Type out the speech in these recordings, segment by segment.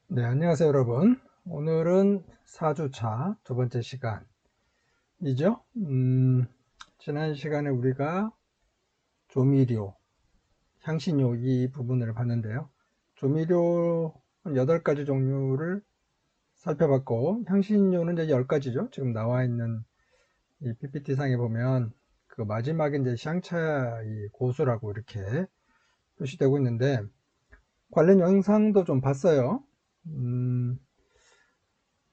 네, 안녕하세요, 여러분. 오늘은 4주차 두 번째 시간이죠. 지난 시간에 우리가 조미료, 향신료 이 부분을 봤는데요. 조미료 한 8가지 종류를 살펴봤고, 향신료는 이제 10가지죠. 지금 나와 있는 이 PPT상에 보면 그 마지막에 이제 샹차이 고수라고 이렇게 표시되고 있는데, 관련 영상도 좀 봤어요.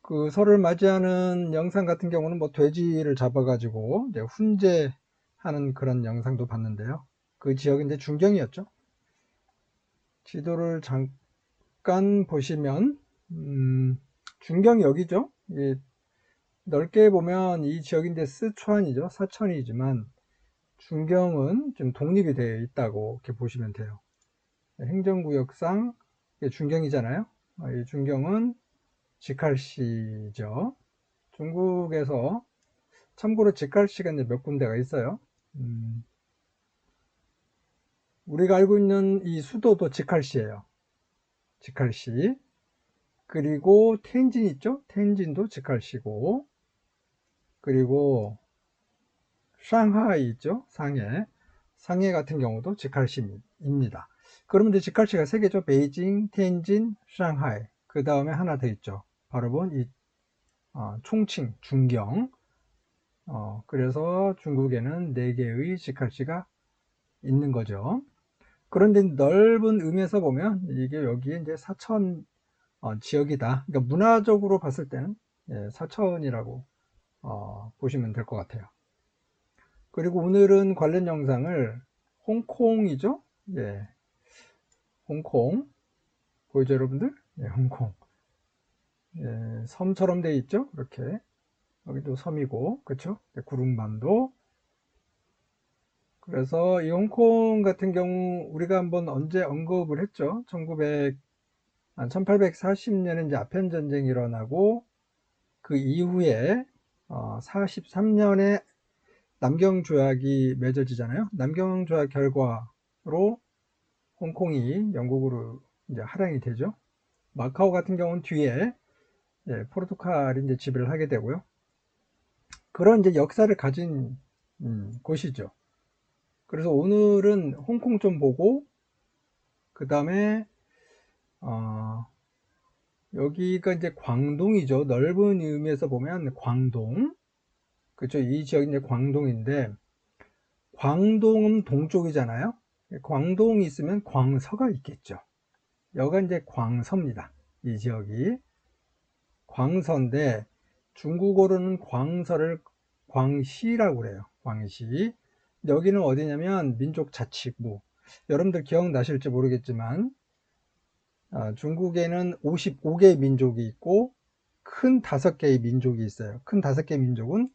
그 설을 맞이하는 영상 같은 경우는 뭐 돼지를 잡아가지고 이제 훈제하는 그런 영상도 봤는데요. 그 지역이 이제 중경이었죠. 지도를 잠깐 보시면 중경이 여기죠. 넓게 보면 이 지역이 이제 스촨이죠. 사천이지만 중경은 좀 독립이 되어 있다고 이렇게 보시면 돼요. 행정구역상 이게 중경이잖아요. 이 중경은 직할시죠. 중국에서 참고로 직할시가 이제 몇 군데가 있어요. 우리가 알고 있는 이 수도도 직할시예요. 직할시. 그리고 텐진 있죠? 텐진도 직할시고, 그리고 상하이 있죠? 상해. 상해 같은 경우도 직할시입니다. 그러면 이제 직할시가 세 개죠. 베이징, 텐진, 상하이. 그 다음에 하나 더 있죠. 바로 본 총칭, 중경. 그래서 중국에는 네 개의 직할시가 있는 거죠. 그런데 넓은 의미에서 보면 이게 여기에 이제 사천 지역이다. 그러니까 문화적으로 봤을 때는 사천이라고 보시면 될 것 같아요. 그리고 오늘은 관련 영상을 홍콩이죠? 예, 홍콩 보이죠, 여러분들? 예, 홍콩. 예, 섬처럼 돼 있죠? 이렇게 여기도 섬이고, 그렇죠? 구름반도. 그래서 이 홍콩 같은 경우 우리가 한번 언제 언급을 했죠? 1840년에 이제 아편 전쟁이 일어나고 그 이후에 43년에 남경 조약이 맺어지잖아요. 남경 조약 결과로 홍콩이 영국으로 이제 할양이 되죠. 마카오 같은 경우는 뒤에 포르투갈이 이제 지배를 하게 되고요. 그런 이제 역사를 가진 곳이죠. 그래서 오늘은 홍콩 좀 보고 그 다음에 어, 여기가 이제 광동이죠. 넓은 의미에서 보면 광동. 그렇죠. 이 지역이 이제 광동인데 광동은 동쪽이잖아요. 광동이 있으면 광서가 있겠죠. 여기가 이제 광서입니다. 이 지역이 광서인데 중국어로는 광서를 광시라고 그래요. 광시. 여기는 어디냐면 민족자치구. 여러분들 기억나실지 모르겠지만 중국에는 55개의 민족이 있고 큰 5개의 민족이 있어요. 큰 5개의 민족은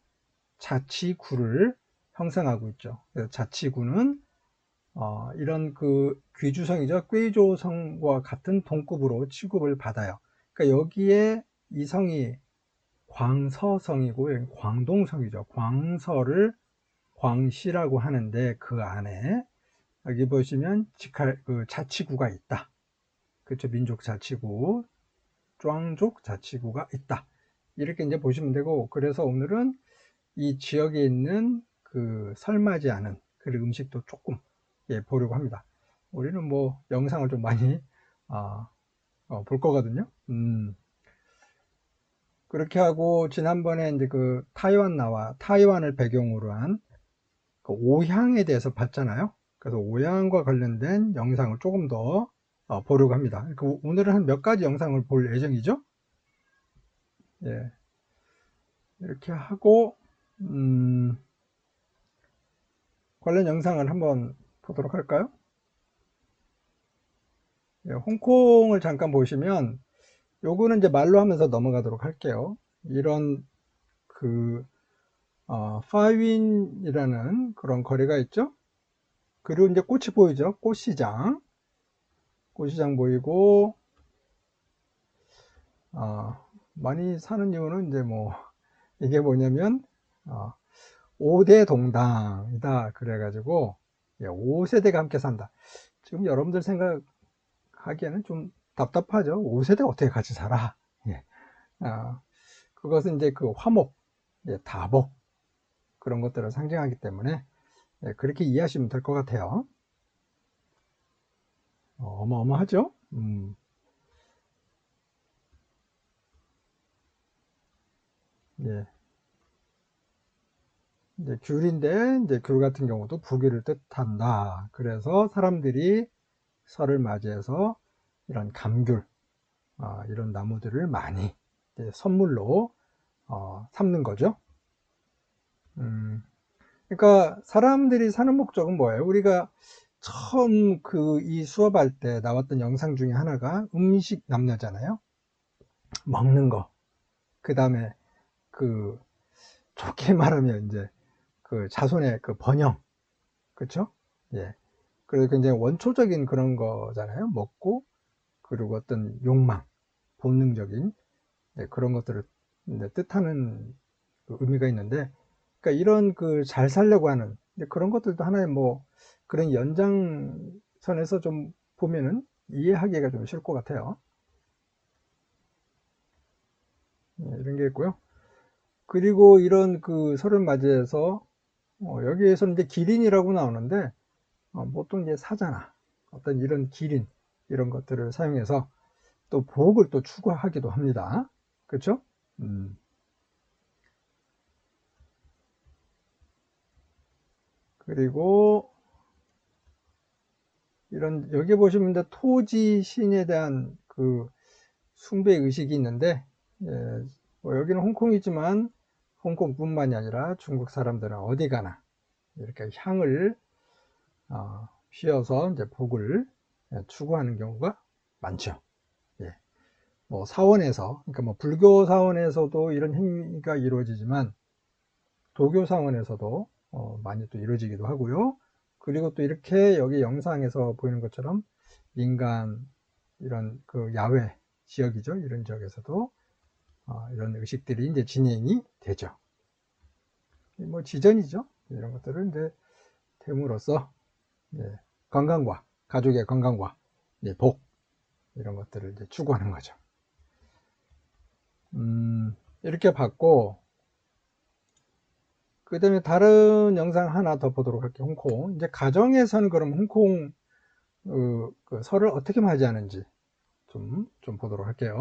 자치구를 형성하고 있죠. 그래서 자치구는 이런 그 귀주성이죠. 꾀조성과 같은 동급으로 취급을 받아요. 그러니까 여기에 이 성이 광서성이고 여기 광동성이죠. 광서를 광시라고 하는데 그 안에 여기 보시면 그 자치구가 있다. 그렇죠. 민족 자치구, 庄족 자치구가 있다. 이렇게 이제 보시면 되고, 그래서 오늘은 이 지역에 있는 그 설맞이 않은 그 음식도 조금 보려고 합니다. 우리는 뭐 영상을 좀 많이 볼 거거든요. 그렇게 하고 지난번에 이제 그 타이완을 배경으로 한 그 오향에 대해서 봤잖아요. 그래서 오향과 관련된 영상을 조금 더 보려고 합니다. 오늘은 한 몇 가지 영상을 볼 예정이죠. 예, 이렇게 하고 관련 영상을 한번 보도록 할까요? 예, 홍콩을 잠깐 보시면 요거는 이제 말로 하면서 넘어가도록 할게요. 이런 그 파윈이라는 그런 거리가 있죠. 그리고 이제 꽃이 보이죠. 꽃시장 보이고 많이 사는 이유는 이제 뭐 이게 뭐냐면 5대 동당이다 그래가지고 5세대가 함께 산다. 지금 여러분들 생각하기에는 좀 답답하죠. 5세대 어떻게 같이 살아? 예. 그것은 이제 그 화목, 다복, 그런 것들을 상징하기 때문에 그렇게 이해하시면 될 것 같아요. 어마어마하죠? 예. 이제 귤인데, 이제 귤 같은 경우도 부귀를 뜻한다. 그래서 사람들이 설을 맞이해서 이런 감귤, 이런 나무들을 많이 선물로 삼는 거죠. 그러니까 사람들이 사는 목적은 뭐예요? 우리가 처음 이 수업할 때 나왔던 영상 중에 하나가 음식 남녀잖아요. 먹는 거. 그 다음에 좋게 말하면 이제 자손의 번영. 그쵸? 예. 그래서 굉장히 원초적인 그런 거잖아요. 먹고, 그리고 어떤 욕망, 본능적인 그런 것들을 뜻하는 의미가 있는데, 그러니까 이런 잘 살려고 하는 그런 것들도 하나의 그런 연장선에서 좀 보면은 이해하기가 좀 쉬울 것 같아요. 이런 게 있고요. 그리고 이런 설을 맞이해서 여기에서는 이제 기린이라고 나오는데 보통 이제 사자나 어떤 이런 기린 이런 것들을 사용해서 또 복을 또 추구하기도 합니다. 그렇죠? 그리고 이런 여기 보시면 이제 토지 신에 대한 숭배 의식이 있는데 여기는 홍콩이지만 홍콩뿐만이 아니라 중국 사람들은 어디 가나 이렇게 향을 피워서 이제 복을 추구하는 경우가 많죠. 예. 사원에서, 그러니까 불교 사원에서도 이런 행위가 이루어지지만 도교 사원에서도 많이 또 이루어지기도 하고요. 그리고 또 이렇게 여기 영상에서 보이는 것처럼 민간 이런 야외 지역이죠. 이런 지역에서도 이런 의식들이 이제 진행이 되죠. 지전이죠. 이런 것들을 이제 됨으로써 건강과 가족의 건강과 복 이런 것들을 이제 추구하는 거죠. 이렇게 봤고 그 다음에 다른 영상 하나 더 보도록 할게요. 홍콩. 이제 가정에서는 그럼 홍콩 설을 어떻게 맞이하는지 좀 보도록 할게요.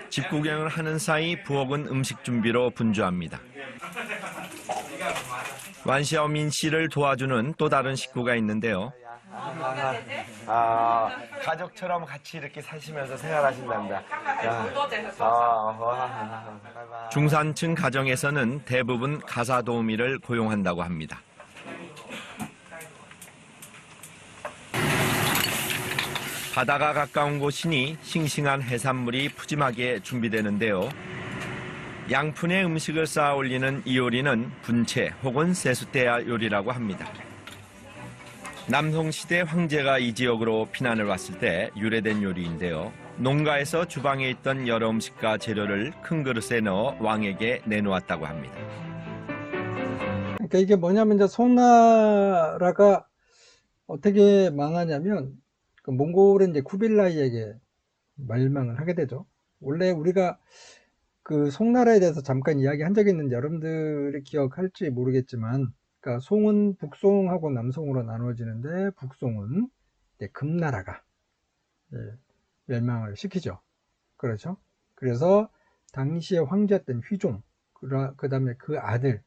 집 구경을 하는 사이 부엌은 음식 준비로 분주합니다. 완샤오민 씨를 도와주는 또 다른 식구가 있는데요. 가족처럼 같이 이렇게 사시면서 생활하신답니다. 중산층 가정에서는 대부분 가사 도우미를 고용한다고 합니다. 바다가 가까운 곳이니 싱싱한 해산물이 푸짐하게 준비되는데요. 양푼에 음식을 쌓아 올리는 이 요리는 분채 혹은 세숫대야 요리라고 합니다. 남송시대 황제가 이 지역으로 피난을 왔을 때 유래된 요리인데요. 농가에서 주방에 있던 여러 음식과 재료를 큰 그릇에 넣어 왕에게 내놓았다고 합니다. 그러니까 이게 뭐냐면 이제 송나라가 어떻게 망하냐면 몽골은 이제 쿠빌라이에게 멸망을 하게 되죠. 원래 우리가 송나라에 대해서 잠깐 이야기한 적이 있는데 여러분들이 기억할지 모르겠지만, 그러니까 송은 북송하고 남송으로 나눠지는데 북송은 금나라가 멸망을 시키죠. 그렇죠? 그래서 당시에 황제였던 휘종, 그 다음에 그 아들이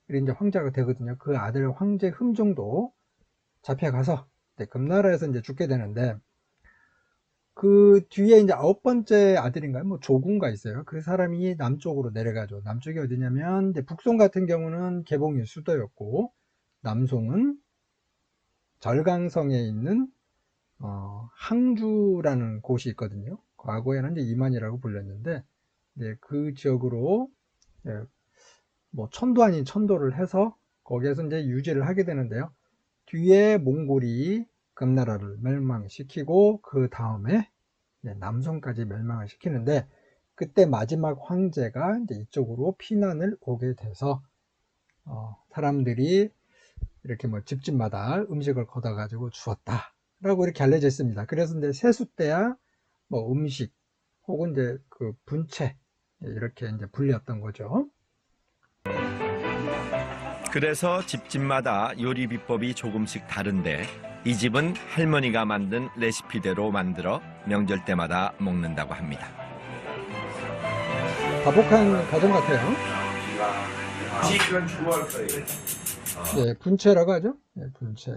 이제 황제가 되거든요. 그 아들 황제 흠종도 잡혀가서 금나라에서 이제 죽게 되는데, 그 뒤에 이제 9번째 아들인가요? 조군가 있어요. 그 사람이 남쪽으로 내려가죠. 남쪽이 어디냐면, 이제 북송 같은 경우는 개봉이 수도였고, 남송은 절강성에 있는, 항주라는 곳이 있거든요. 과거에는 이제 이만이라고 불렸는데, 그 지역으로, 천도 아닌 천도를 해서, 거기에서 이제 유지를 하게 되는데요. 뒤에 몽골이 금나라를 멸망시키고, 그 다음에 남성까지 멸망을 시키는데, 그때 마지막 황제가 이제 이쪽으로 피난을 오게 돼서 사람들이 이렇게 집집마다 음식을 걷어 가지고 주었다, 이렇게 알려져 있습니다. 그래서 이제 세숫대야, 뭐 음식, 혹은 이제 그 분채, 이렇게 이제 불렸던 거죠. 그래서 집집마다 요리 비법이 조금씩 다른데 이 집은 할머니가 만든 레시피대로 만들어 명절 때마다 먹는다고 합니다. 다복한 가정 같아요. 예, 분채라고 하죠. 예, 분채,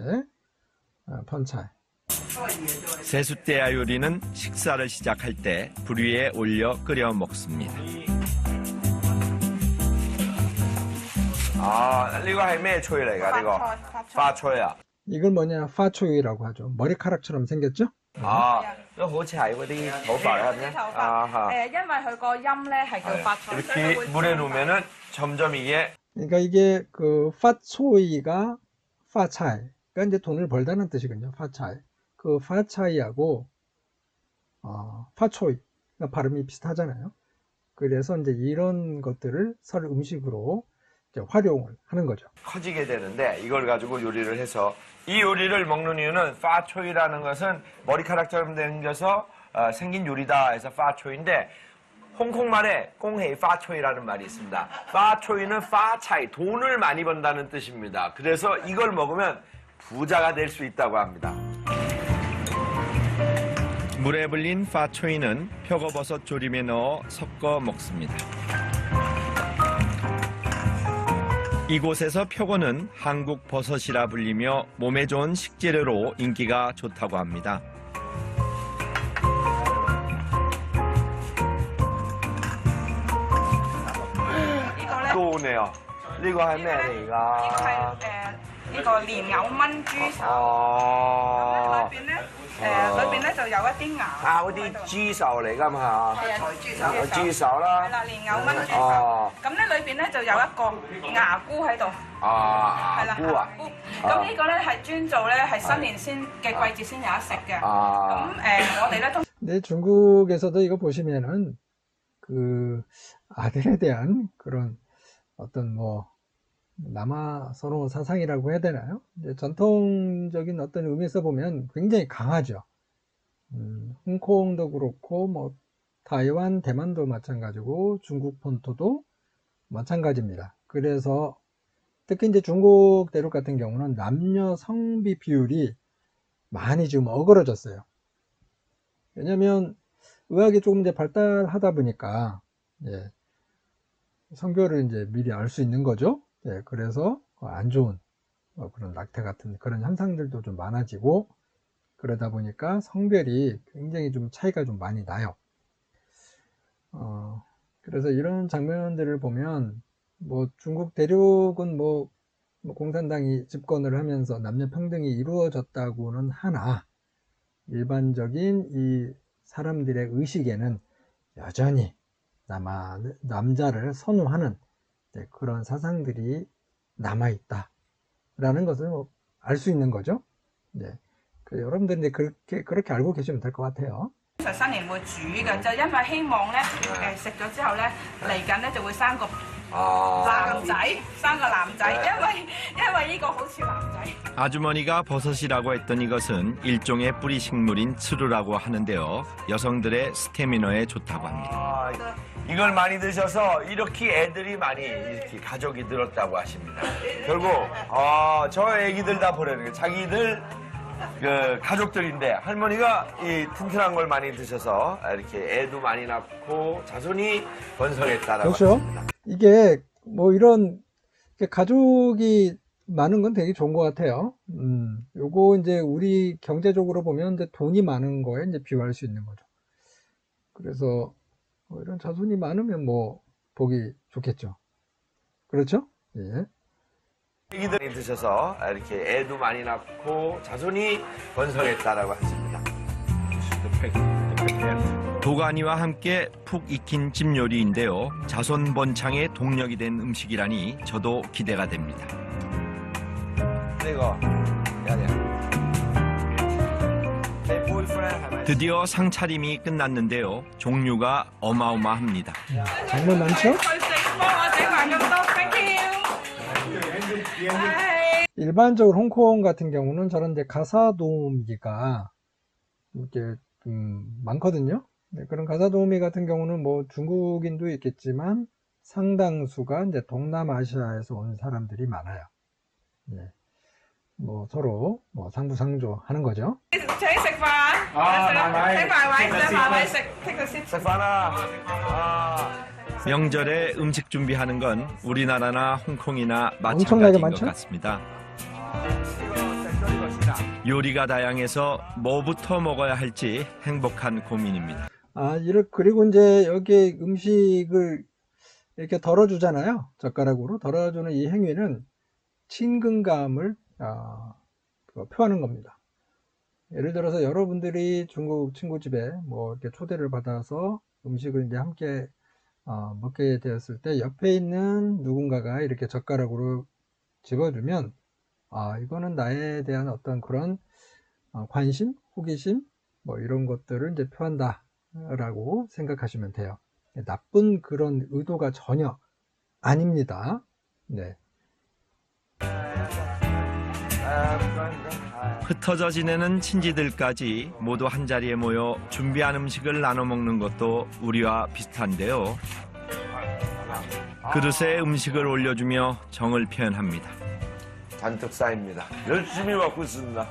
펀차이. 세숫대야 요리는 식사를 시작할 때 불 위에 올려 끓여 먹습니다. 啊，呢個係咩脆嚟㗎？呢個花脆啊？ 이걸 뭐냐, 파초이라고 하죠. 머리카락처럼 생겼죠? 啊，都好似係嗰啲頭髮係咪？啊嚇。因為佢個音咧係叫發菜，所以佢 이렇게 會 물에 놓으면은 점점 이게 그러니까 이게 그 파초이가 파차이, 그러니까 이제 돈을 벌다는 뜻이거든요. 파차이. 그 파차이하고 파초이, 그러니까 발음이 비슷하잖아요. 그래서 이제 이런 것들을 설 음식으로 이제 활용을 하는 거죠. 커지게 되는데 이걸 가지고 요리를 해서 이 요리를 먹는 이유는 파초이라는 것은 머리카락처럼 생겨서 생긴 요리다 해서 파초이인데 홍콩말에 꽁헤이 파초이라는 말이 있습니다. 파초이는 파차이, 돈을 많이 번다는 뜻입니다. 그래서 이걸 먹으면 부자가 될 수 있다고 합니다. 물에 불린 파초이는 표고버섯 조림에 넣어 섞어 먹습니다. 이곳에서 표고는 한국 버섯이라 불리며 몸에 좋은 식재료로 인기가 좋다고 합니다. 또 오네요. 이거係咩嚟㗎？呢個係呢個蓮藕炆豬手，哦，裏邊咧裏邊咧就有一啲牙，啊嗰啲豬手嚟㗎嘛，係啊豬手啦係，啦，蓮藕炆豬手，哦，咁咧裏邊咧就有一個牙菇喺度，啊係啦，菇啊，菇，咁呢個咧係專做咧係新年先嘅季節先有得食嘅，啊，咁我哋咧通 근데 중국에서도 이거 보시면은 그 아들에 대한 그런 어떤 뭐 남아 선호 사상이라고 해야 되나요? 이제 전통적인 어떤 의미에서 보면 굉장히 강하죠. 홍콩도 그렇고 뭐 타이완, 대만도 마찬가지고 중국 본토도 마찬가지입니다. 그래서 특히 이제 중국 대륙 같은 경우는 남녀 성비 비율이 많이 지금 어그러졌어요. 왜냐면 의학이 조금 이제 발달하다 보니까 예, 성별을 이제 미리 알 수 있는 거죠. 예, 그래서 안 좋은 그런 낙태 같은 그런 현상들도 좀 많아지고 그러다 보니까 성별이 굉장히 좀 차이가 좀 많이 나요. 그래서 이런 장면들을 보면 뭐 중국 대륙은 뭐 공산당이 집권을 하면서 남녀 평등이 이루어졌다고는 하나 일반적인 이 사람들의 의식에는 여전히 남자를 선호하는 그런 사상들이 남아있다라는 것을 알 수 있는 거죠. 네. 여러분들 이제 그렇게 알고 계시면 될 것 같아요. 常新年會煮嘅，就因為希望咧食咗之後咧嚟緊咧就會生個男仔，生個男仔，因為呢個好似男仔。 아주머니가 버섯이라고 했던 이것은 일종의 뿌리 식물인 츠루라고 하는데요. 여성들의 스태미너에 좋다고 합니다. 아, 이걸 많이 드셔서 이렇게 애들이 많이 이렇게 가족이 늘었다고 하십니다. 결국 저 애기들 다 보내는 게 자기들 그 가족들인데 할머니가 이 튼튼한 걸 많이 드셔서 이렇게 애도 많이 낳고 자손이 번성했다라고 그렇죠. 하십니다. 이게 뭐 이런 가족이 많은 건 되게 좋은 것 같아요. 요거 이제 우리 경제적으로 보면 이제 돈이 많은 거에 이제 비유할 수 있는 거죠. 그래서 이런 자손이 많으면 뭐 보기 좋겠죠. 그렇죠? 예. 애기들이 드셔서 이렇게 애도 많이 낳고 자손이 번성했다라고 하십니다. 도가니와 함께 푹 익힌 집 요리인데요. 자손 번창의 동력이 된 음식이라니 저도 기대가 됩니다. 드디어 상차림이 끝났는데요. 종류가 어마어마합니다. 정말 많죠? 佢食幫我整埋咁多，thank you。 일반적으로 홍콩 같은 경우는 저런 이제 가사도우미가 이렇게 많거든요. 네, 그런 가사도우미 같은 경우는 뭐 중국인도 있겠지만 상당수가 이제 동남아시아에서 온 사람들이 많아요. 네. 뭐 서로 뭐 상부상조 하는 거죠.請食飯。請埋位，請埋位食，take the seat。 스테파나. 명절에 음식 준비하는 건 우리나라나 홍콩이나 엄청나게 마찬가지인 것 많죠? 같습니다. 요리가 다양해서 뭐부터 먹어야 할지 행복한 고민입니다. 그리고 이제 여기 음식을 이렇게 덜어주잖아요. 젓가락으로 덜어주는 이 행위는 친근감을 표하는 겁니다. 예를 들어서 여러분들이 중국 친구집에 뭐 이렇게 초대를 받아서 음식을 이제 함께 먹게 되었을 때 옆에 있는 누군가가 이렇게 젓가락으로 집어주면 이거는 나에 대한 어떤 그런 관심, 호기심 뭐 이런 것들을 이제 표한다라고 생각하시면 돼요. 나쁜 그런 의도가 전혀 아닙니다. 네. 흩어져 지내는 친지들까지 모두 한자리에 모여 준비한 음식을 나눠 먹는 것도 우리와 비슷한데요. 그릇에 음식을 올려주며 정을 표현합니다. 잔뜩 쌓입니다. 열심히 먹고 있습니다.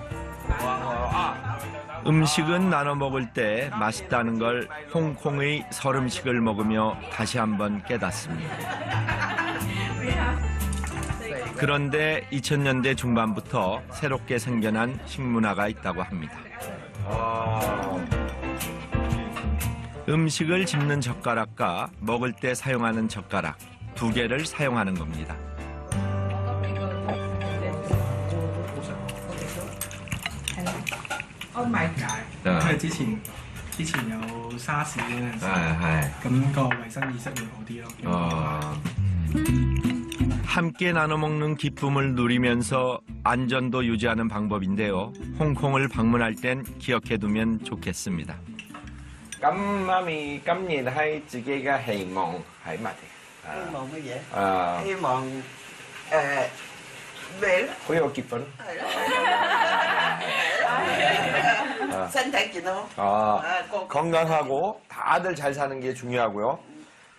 음식은 나눠 먹을 때 맛있다는 걸 홍콩의 설 음식을 먹으며 다시 한번 깨닫습니다. 그런데 2000년대 중반부터 새롭게 생겨난 식문화가 있다고 합니다. 음식을 집는 젓가락과 먹을 때 사용하는 젓가락 두 개를 사용하는 겁니다. Oh my god！因為之前有沙士嗰陣時，咁個衞生意識會好啲咯。 함께 나눠 먹는 기쁨을 누리면서 안전도 유지하는 방법인데요. 홍콩을 방문할 땐 기억해두면 좋겠습니다. 咁媽咪今年喺自己嘅希望係乜嘢？希望乜嘢？啊，希望咩咧？好有結婚。身體健康。 건강하고 다들 잘 사는 게 중요하고요.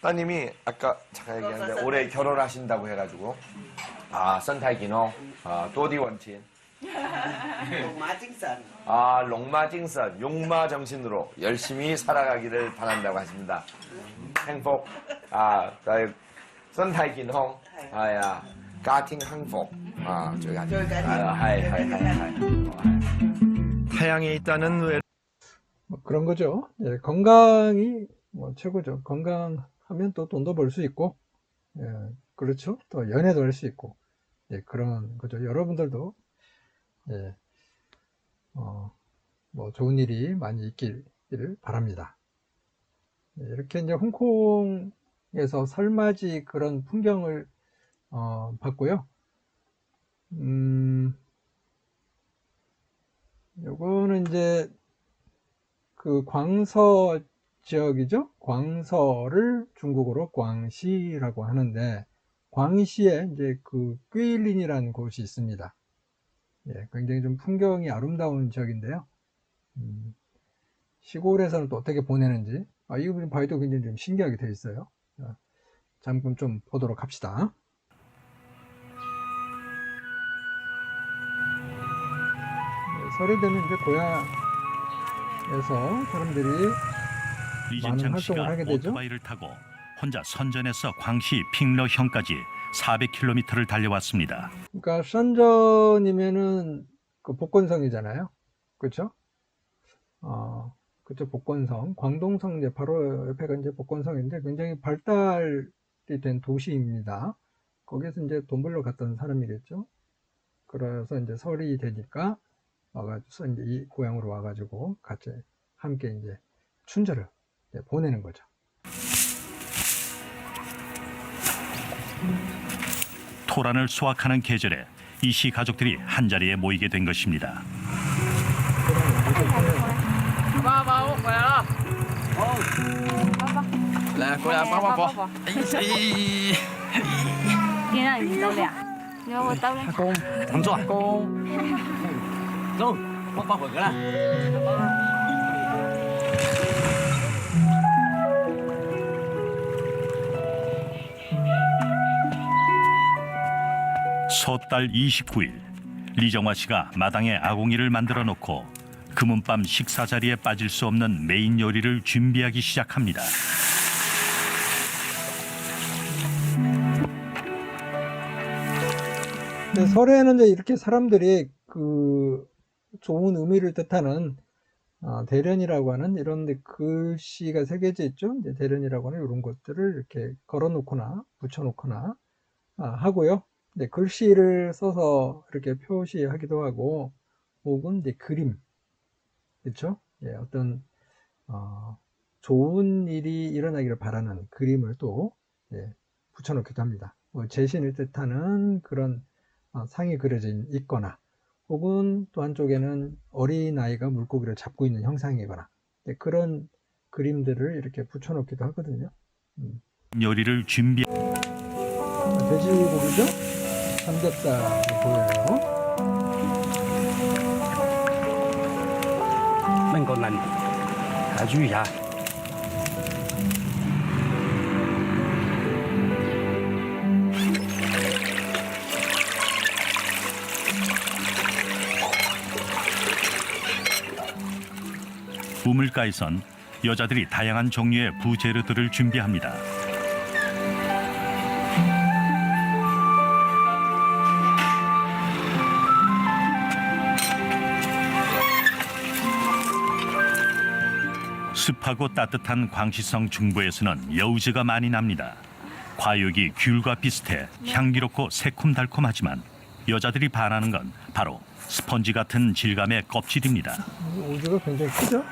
따님이 아까 잠깐 얘기했는데 올해 결혼하신다고 해가지고 선타기노 도디원친 龍馬精神。 롱마징선 용마 정신으로 열심히 살아가기를 바란다고 하십니다. 행복 선타기노 가팅 행복 저기 타양에 있다는 외 뭐 그런 거죠. 예, 건강이 뭐 최고죠. 건강하면 또 돈도 벌 수 있고, 예, 그렇죠. 또 연애도 할 수 있고, 예, 그런 거죠. 여러분들도 예, 뭐 좋은 일이 많이 있기를 바랍니다. 예, 이렇게 이제 홍콩에서 설맞이 그런 풍경을 봤고요. 요거는 이제 그 광서 지역이죠. 광서를 중국어로 광시라고 하는데, 광시에 이제 그 꾀일린이라는 곳이 있습니다. 예, 굉장히 좀 풍경이 아름다운 지역인데요. 시골에서는 또 어떻게 보내는지, 이거 봐도 굉장히 좀 신기하게 되어 있어요. 잠깐 좀 보도록 합시다. 네, 설이 되면 이제 고향에서 사람들이 리진창 활동을 씨가 하게 되죠. 오토바이를 타고 혼자 선전에서 광시 핑러현까지 400km를 달려왔습니다. 그러니까 선전이면은 그 복건성이잖아요. 그렇죠? 그쵸, 복건성. 광동성 이제 바로 옆에가 이제 복건성인데 굉장히 발달이 된 도시입니다. 거기서 이제 돈 벌러 갔던 사람이겠죠. 그래서 이제 설이 되니까 와가지고 이제 이 고향으로 와가지고 같이 함께 이제 춘절을 이제 보내는 거죠. 토란을 수확하는 계절에 이씨 가족들이 한자리에 모이게 된 것입니다. nhô vào tao lên. Con, làm sao con? Rồi, bắt bắt cái này. 소달 29일 리정화 씨가 마당에 아궁이를 만들어 놓고 금은밤 식사 자리에 빠질 수 없는 메인 요리를 준비하기 시작합니다. 근데 설에는 이제 이렇게 사람들이 그 좋은 의미를 뜻하는 대련이라고 하는 이런 데 글씨가 새겨져 있죠. 이제 대련이라고 하는 이런 것들을 이렇게 걸어놓거나 붙여놓거나 하고요. 이제 글씨를 써서 이렇게 표시하기도 하고, 혹은 이제 그림, 그렇죠? 예, 어떤 좋은 일이 일어나기를 바라는 그림을 또 붙여놓기도 합니다. 뭐 재신을 뜻하는 그런 상이 그려져 있거나, 혹은 또 한쪽에는 어린아이가 물고기를 잡고 있는 형상이거나, 그런 그림들을 이렇게 붙여놓기도 하거든요. 요리를 준비. 돼지고기죠? 삼겹살이 보여요. Mình còn lần cá duy à? 우물가에선 여자들이 다양한 종류의 부재료들을 준비합니다. 습하고 따뜻한 광시성 중부에서는 여우즈가 많이 납니다. 과육이 귤과 비슷해 향기롭고 새콤달콤하지만 여자들이 반하는 건 바로 스펀지 같은 질감의 껍질입니다. 우주가 굉장히 크죠?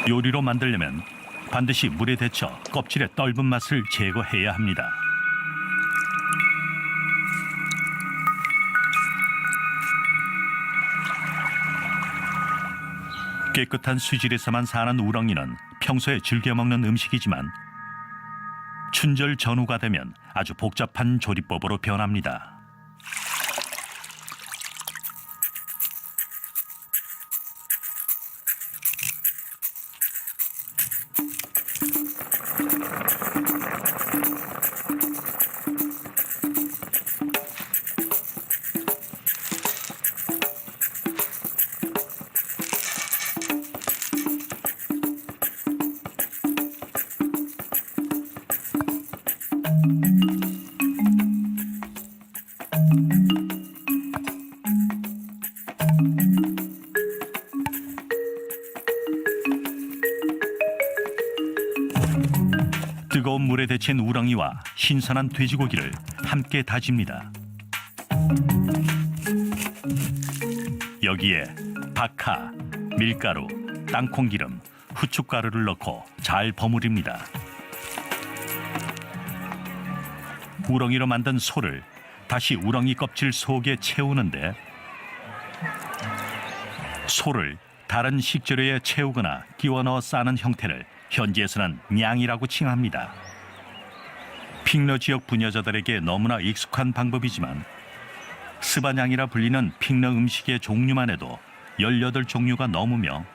요리로 만들려면 반드시 물에 데쳐 껍질의 떫은 맛을 제거해야 합니다. 깨끗한 수질에서만 사는 우렁이는 평소에 즐겨 먹는 음식이지만 춘절 전후가 되면 아주 복잡한 조리법으로 변합니다. 뜨거운 물에 데친 우렁이와 신선한 돼지고기를 함께 다집니다. 여기에 박하, 밀가루, 땅콩기름, 후춧가루를 넣고 잘 버무립니다. 우렁이로 만든 소를 다시 우렁이 껍질 속에 채우는데 소를 다른 식재료에 채우거나 끼워 넣어 싸는 형태를 현지에서는 냥이라고 칭합니다. 핑러 지역 부녀자들에게 너무나 익숙한 방법이지만 스바냥이라 불리는 핑러 음식의 종류만 해도 18종류가 넘으며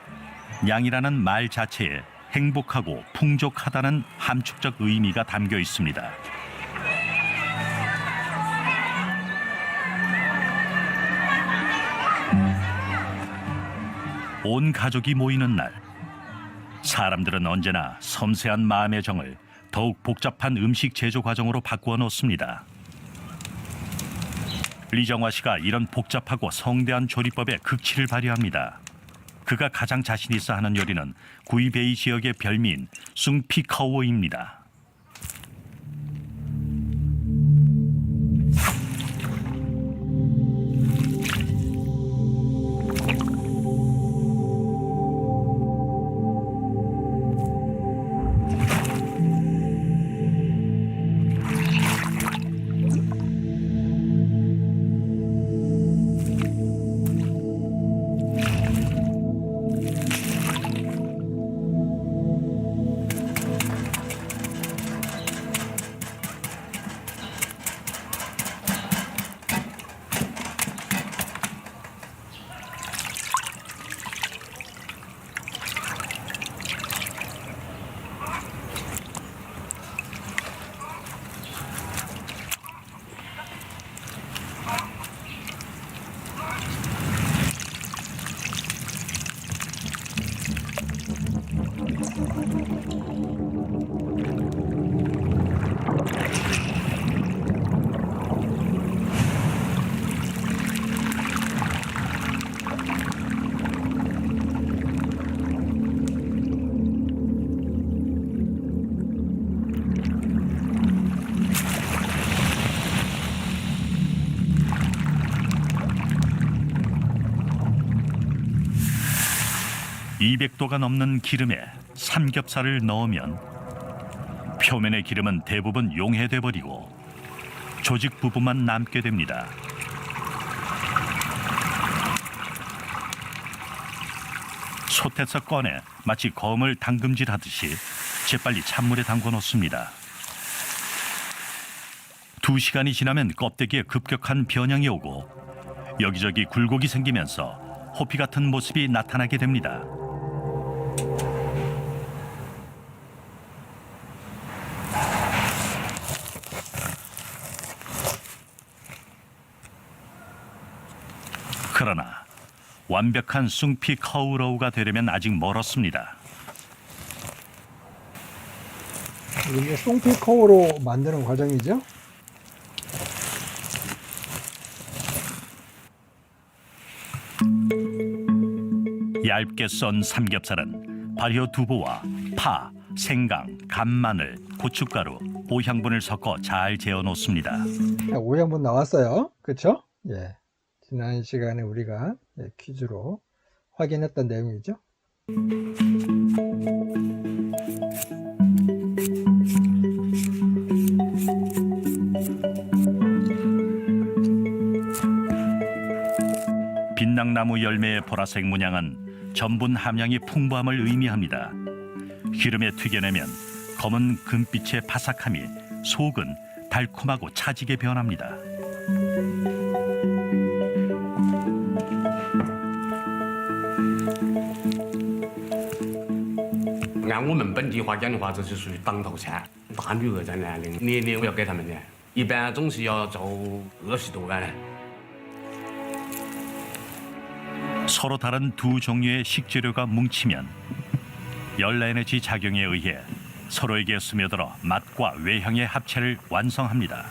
냥이라는 말 자체에 행복하고 풍족하다는 함축적 의미가 담겨 있습니다. 온 가족이 모이는 날, 사람들은 언제나 섬세한 마음의 정을 더욱 복잡한 음식 제조 과정으로 바꾸어 놓습니다. 리정화 씨가 이런 복잡하고 성대한 조리법에 극치를 발휘합니다. 그가 가장 자신 있어 하는 요리는 구이베이 지역의 별미인 숭피커오입니다. 200도가 넘는 기름에 삼겹살을 넣으면 표면의 기름은 대부분 용해돼 버리고 조직 부분만 남게 됩니다. 솥에서 꺼내 마치 검을 담금질하듯이 재빨리 찬물에 담궈 놓습니다. 2시간이 지나면 껍데기에 급격한 변형이 오고 여기저기 굴곡이 생기면서 호피 같은 모습이 나타나게 됩니다. 그러나 완벽한 숭피 카우로우가 되려면 아직 멀었습니다. 이게 송피코로 만드는 과정이죠. 얇게 썬 삼겹살은 발효 두부와 파, 생강, 간마늘, 고춧가루, 오향분을 섞어 잘 재워 놓습니다. 오양분 나왔어요. 그렇죠? 예. 지난 시간에 우리가 퀴즈로 확인했던 내용이죠. 빛낭나무 열매의 보라색 문양은 전분 함량이 풍부함을 의미합니다. 기름에 튀겨내면 검은 금빛의 바삭함이 속은 달콤하고 차지게 변합니다.按我们本地话讲的话，这就属于当头菜。大女儿在那里，年年我要给他们的，一般总是要做20多碗的。 서로 다른 두 종류의 식재료가 뭉치면 열에너지 작용에 의해 서로에게 스며들어 맛과 외향의 합체를 완성합니다.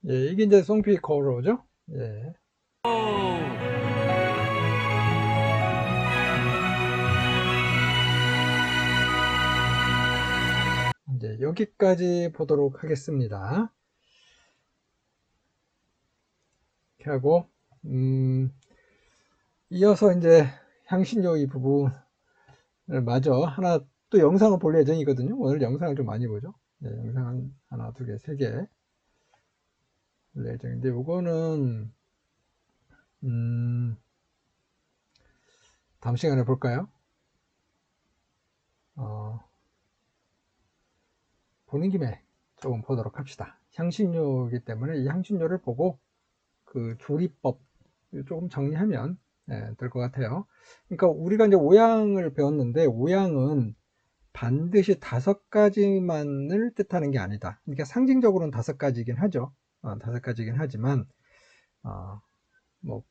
예, 이게 이제 송피코로죠. 예. 이제 여기까지 보도록 하겠습니다. 이렇게 하고 이어서 이제 향신료 이 부분을 마저 하나 또 영상을 볼 예정이거든요. 오늘 영상을 좀 많이 보죠. 네, 영상 한 하나, 두 개, 세 개 볼 예정인데 요거는 다음 시간에 볼까요? 보는 김에 조금 보도록 합시다. 향신료이기 때문에 이 향신료를 보고 그 조리법 조금 정리하면 될 것 같아요. 그러니까 우리가 이제 오양을 배웠는데 오양은 반드시 5가지만을 뜻하는 게 아니다. 그러니까 상징적으로는 5가지이긴 하죠. 5가지이긴 하지만 뭐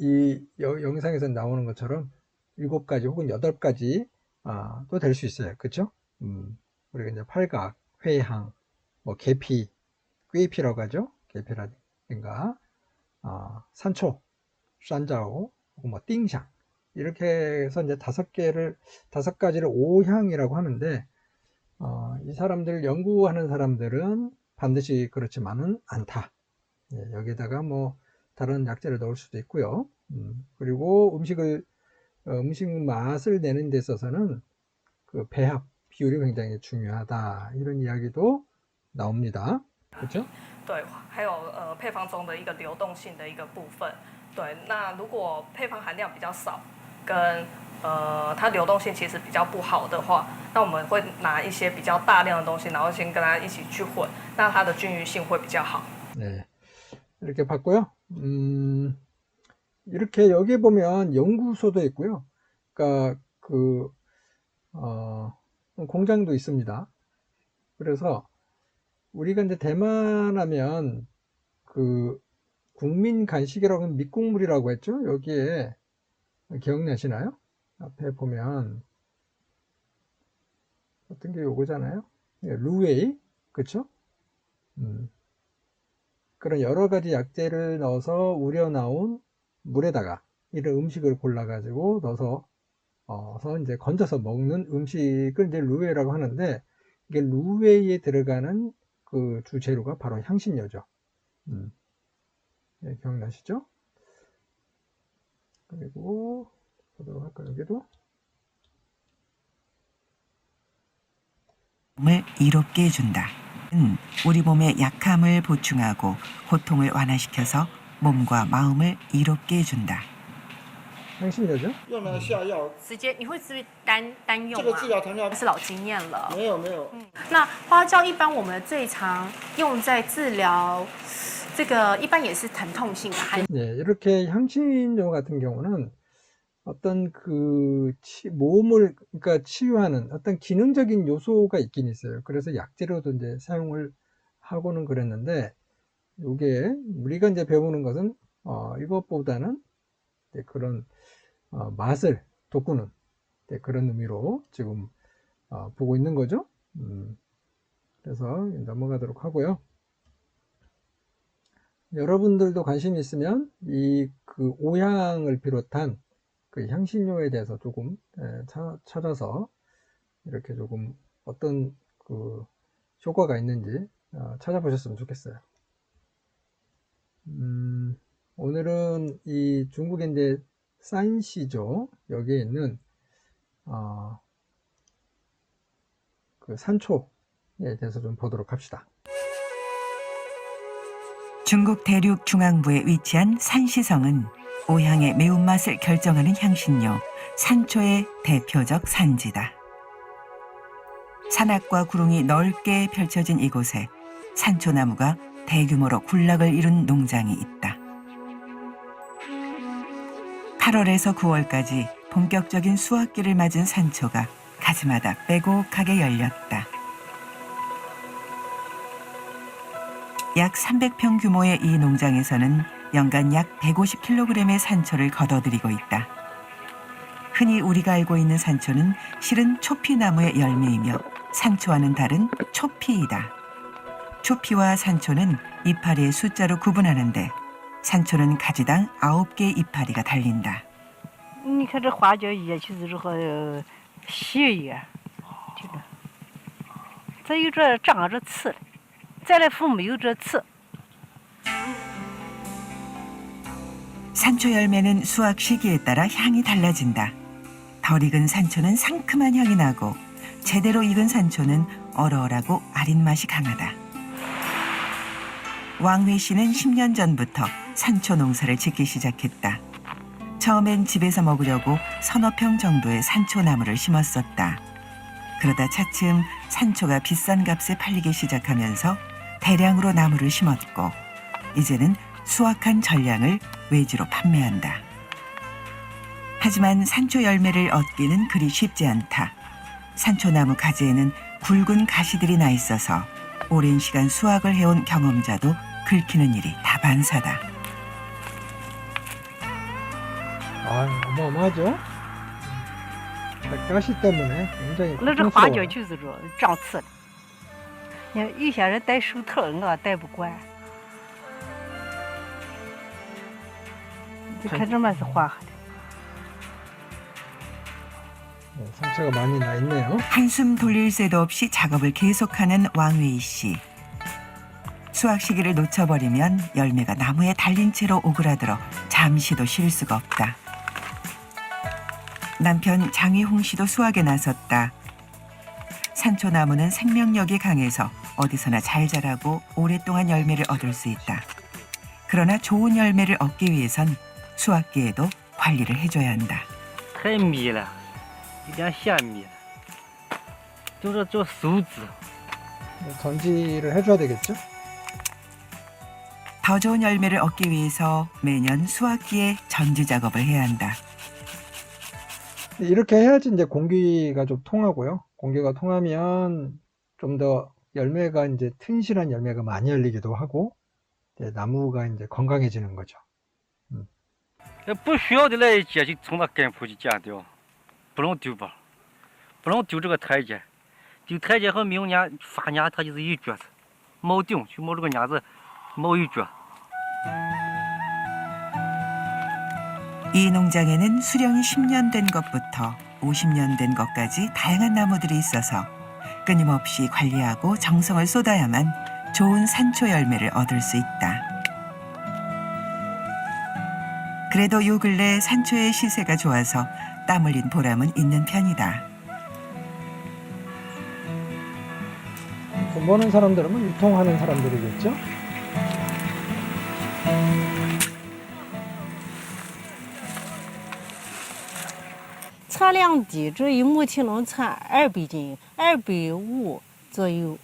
이 영상에서 나오는 것처럼 7가지 혹은 8가지 또 될 수 있어요. 그렇죠? 우리가 이제 팔각, 회향, 뭐 계피, 꾀피라고 하죠. 계피라든가 산초, 싼자오, 뭐 띵샹 이렇게 해서 이제 5가지를 오향이라고 하는데 이 사람들 연구하는 사람들은 반드시 그렇지만은 않다. 예, 여기다가 뭐 다른 약재를 넣을 수도 있고요. 그리고 음식 맛을 내는 데 있어서는 그 배합 비율이 굉장히 중요하다. 이런 이야기도 나옵니다. 그렇죠? 对，还有配方中的一个流动性的一个部分。对，那如果配方含量比较少，跟它流动性其实比较不好的话，那我们会拿一些比较大量的东西，然后先跟它一起去混，那它的均匀性会比较好。 네, 이렇게 봤고요. 이렇게 여기 보면 연구소도 있고요. 그러니까 공장도 있습니다. 그래서 우리가 이제 대만 하면 그 국민 간식이라고 하면 밑국물이라고 했죠. 여기에 기억나시나요? 앞에 보면 어떤 게 요거잖아요. 루웨이, 그쵸? 그런 여러 가지 약재를 넣어서 우려 나온 물에다가 이런 음식을 골라가지고 넣어서 이제 건져서 먹는 음식을 이제 루웨이라고 하는데, 이게 루웨이에 들어가는 그 주재료가 바로 향신료죠. 네, 기억나시죠? 그리고 보도록 할까요? 여기도 몸을 이롭게 해준다. 우리 몸의 약함을 보충하고 고통을 완화시켜서 몸과 마음을 이롭게 해준다. 향신료죠? 用了下药，直接你会吃单用这个治疗糖尿病是老经验了。没有。那花椒一般我们最常用在治疗这个，一般也是疼痛性的，还 네, 이렇게 향신료 같은 경우는 어떤 그 몸을 그러니까 치유하는 어떤 기능적인 요소가 있긴 있어요. 그래서 약재로도 이제 사용을 하고는 그랬는데, 이게 우리가 이제 배우는 것은 이것보다는 이제 그런 맛을 돋구는 그런 의미로 지금 보고 있는 거죠. 그래서 넘어가도록 하고요. 여러분들도 관심이 있으면 이 그 오향을 비롯한 그 향신료에 대해서 조금 찾아서 이렇게 조금 어떤 그 효과가 있는지 찾아보셨으면 좋겠어요. 오늘은 이 중국의 이제 산시죠. 여기에 있는 그 산초에 대해서 좀 보도록 합시다. 중국 대륙 중앙부에 위치한 산시성은 오향의 매운맛을 결정하는 향신료 산초의 대표적 산지다. 산악과 구릉이 넓게 펼쳐진 이곳에 산초나무가 대규모로 군락을 이룬 농장이 있다. 8월에서 9월까지 본격적인 수확기를 맞은 산초가 가지마다 빼곡하게 열렸다. 약 300평 규모의 이 농장에서는 연간 약 150kg의 산초를 거둬들이고 있다. 흔히 우리가 알고 있는 산초는 실은 초피나무의 열매이며 산초와는 다른 초피이다. 초피와 산초는 이파리의 숫자로 구분하는데, 산초는 가지당 9개의 이파리가 달린다. 你看这花椒叶就是这个细叶，这个，再有这长着刺，再来父没有这刺。 산초 열매는 수확 시기에 따라 향이 달라진다. 덜 익은 산초는 상큼한 향이 나고, 제대로 익은 산초는 얼얼하고 아린 맛이 강하다. 왕회 씨는 10년 전부터 산초 농사를 짓기 시작했다. 처음엔 집에서 먹으려고 서너 평 정도의 산초 나무를 심었었다. 그러다 차츰 산초가 비싼 값에 팔리기 시작하면서 대량으로 나무를 심었고, 이제는 수확한 전량을 외지로 판매한다. 하지만 산초 열매를 얻기는 그리 쉽지 않다. 산초나무 가지에는 굵은 가시들이 나 있어서 오랜 시간 수확을 해온 경험자도 긁히는 일이 다반사다. 어마어마하죠? 가시 때문에 굉장히 那这花椒就是说长刺了，你看有些人戴手套，我戴不惯。你看这么是花的。 상처가 많이 나 있네요. 한숨 돌릴 새도 없이 작업을 계속하는 왕웨이 씨. 수확 시기를 놓쳐버리면 열매가 나무에 달린 채로 오그라들어 잠시도 쉴 수가 없다. 남편 장희홍 씨도 수확에 나섰다. 산초나무는 생명력이 강해서 어디서나 잘 자라고 오랫동안 열매를 얻을 수 있다. 그러나 좋은 열매를 얻기 위해선 수확기에도 관리를 해줘야 한다. 太密了，有点嫌密了。就是做手指。 전지를 해줘야 되겠죠? 더 좋은 열매를 얻기 위해서 매년 수확기에 전지 작업을 해야 한다. 이렇게 해야지 이제 공기가 좀 통하고요. 공기가 통하면 좀 더 열매가 이제 튼실한 열매가 많이 열리기도 하고 이제 나무가 이제 건강해지는 거죠. 不需要的那一节就从那根部就剪掉，不能丢吧，不能丢这个台阶，丢台阶和明年发芽它就是一橛子，冒顶去冒这个芽子，冒一橛。 이 농장에는 수령이 10년 된 것부터 50년 된 것까지 다양한 나무들이 있어서 끊임없이 관리하고 정성을 쏟아야만 좋은 산초 열매를 얻을 수 있다. 그래도 요 근래 산초의 시세가 좋아서 땀 흘린 보람은 있는 편이다. 돈 버는 사람들은 유통하는 사람들이겠죠?产量低，这一亩体能产200斤，250左右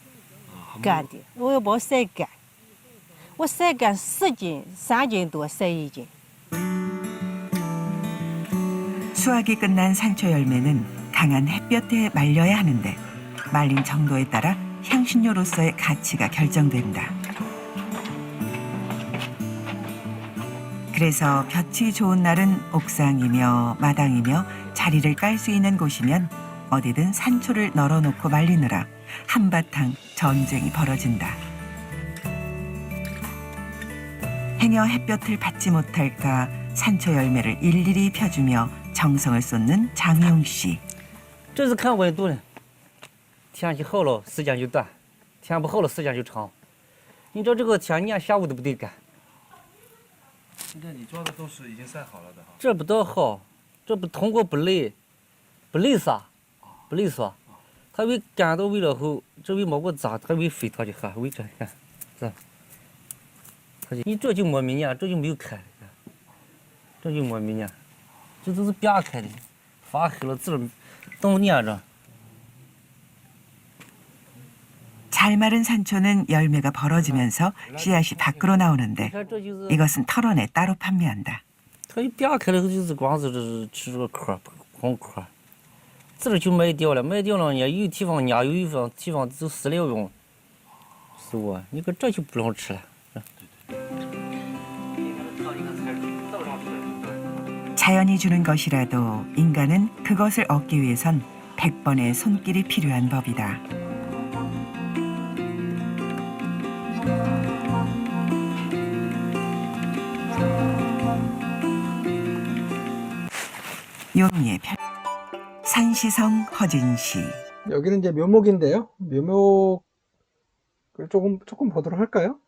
干的。我要把晒干，我晒干10斤，3斤多晒1斤。 수확이 끝난 산초 열매는 강한 햇볕에 말려야 하는데 말린 정도에 따라 향신료로서의 가치가 결정된다. 그래서 볕이 좋은 날은 옥상이며 마당이며 자리를 깔 수 있는 곳이면 어디든 산초를 널어놓고 말리느라 한바탕 전쟁이 벌어진다. 행여 햇볕을 받지 못할까 산초 열매를 일일이 펴주며 정성을 쏟는 장용 씨. 这是看温度的，天气好了时间就短，天不好了时间就长。你知道这个天连下午都不得干。那你做的都是已经晒好了的哈？这不倒好，这不通过不累啥，不累啥，它为干到位了后，这为毛个渣，它为飞它就哈，为这看，这，它就你这就没明年，这就没有开，这就没明年，这都是别开的，发黑了籽儿都粘着。 잘 마른 산초는 열매가 벌어지면서 씨앗이 밖으로 나오는데 이것은 털어내 따로 판매한다. 它一别开了后就是光是吃这个壳，空壳，籽儿就卖掉了，卖掉了呢，有地方压，有地方就饲料用，是不？你可这就不能吃了。 자연이 주는 것이라도 인간은 그것을 얻기 위해선 100번의 손길이 필요한 법이다. 용의 편 산시성 허진씨. 여기는 이제 묘목인데요. 묘목을 조금 보도록 할까요?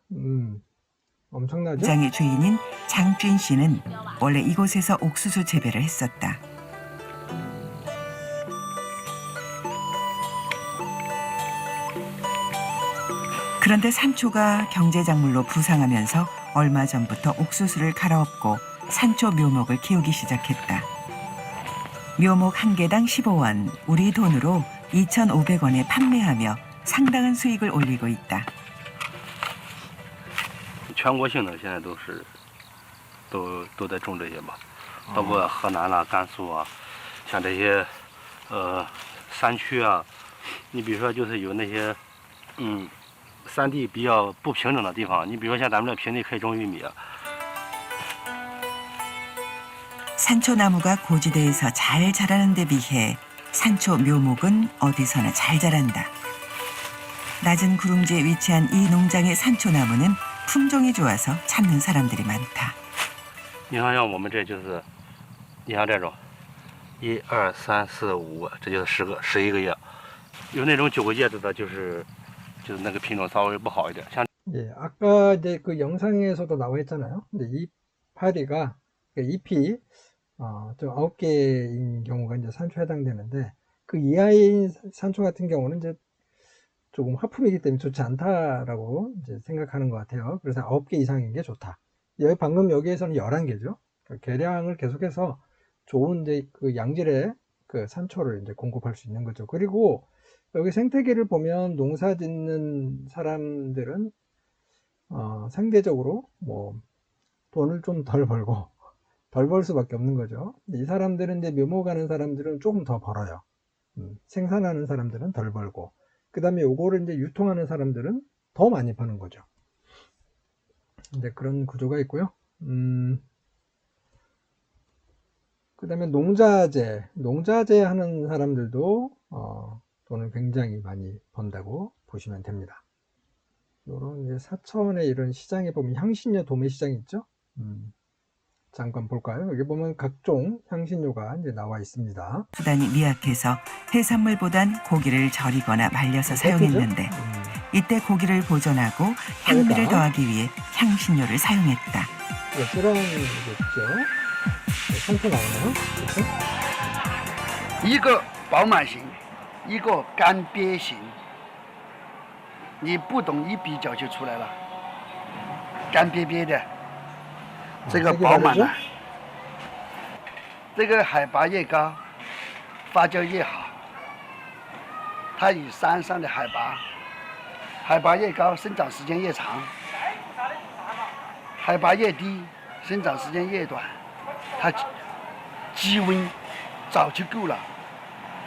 엄청나죠? 장의 주인인 장준 씨는 원래 이곳에서 옥수수 재배를 했었다. 그런데 산초가 경제작물로 부상하면서 얼마 전부터 옥수수를 갈아엎고 산초 묘목을 키우기 시작했다. 묘목 한 개당 15원, 우리 돈으로 2,500원에 판매하며 상당한 수익을 올리고 있다. 全国性的现在都在种这些吧，包括河南啦、甘肃啊，像这些山区啊，你比如说就是有那些山地比较不平整的地方，你比如说像咱们这平地可以种玉米。 산초나무가 고지대에서 잘 자라는 데 비해 산초 묘목은 어디서나 잘 자란다. 낮은 구릉지에 위치한 이 농장의 산초나무는 품종이 좋아서 찾는 사람들이 많다. 你看像我们这就是，你像这种，1、2、3、4、5，这就是11个叶。有那种9个叶子的，就是那个品种稍微不好一点。像 예, 아까 이제 그 영상에서도 나와 있잖아요. 근데 이파리가 잎이 좀 9개인 경우가 이제 산초에 해당되는데 그 이하의 산초 같은 경우는 이제 조금 하품이기 때문에 좋지 않다라고 이제 생각하는 것 같아요. 그래서 9개 이상인 게 좋다. 방금 여기에서는 11개죠. 그러니까 계량을 계속해서 좋은 이제 그 양질의 그 산초를 이제 공급할 수 있는 거죠. 그리고 여기 생태계를 보면 농사 짓는 사람들은 상대적으로 뭐 돈을 좀 덜 벌고 덜 벌 수밖에 없는 거죠. 이 사람들은 이제 묘목하는 사람들은 조금 더 벌어요. 생산하는 사람들은 덜 벌고, 그 다음에 요거를 이제 유통하는 사람들은 더 많이 버는 거죠. 이제 그런 구조가 있고요. 그 다음에 농자재 하는 사람들도 돈을 굉장히 많이 번다고 보시면 됩니다. 요런 이제 사천의 이런 시장에 보면 향신료 도매 시장이 있죠. 잠깐 볼까요? 여기 보면 각종 향신료가 이제 나와 있습니다. 수단이 미약해서 해산물보단 고기를 절이거나 말려서 사용했는데 이때 고기를 보존하고 향미를 더하기 위해 향신료를 사용했다. 이런 거죠. 상표 나오나요? 그렇죠? 一个饱满型，一个干瘪型。你不懂一比较就出来了，干瘪瘪的，这个饱满的，这个海拔越高，发酵越好。它以山上的海拔越高，生长时间越长；海拔越低，生长时间越短。它积温早就够了，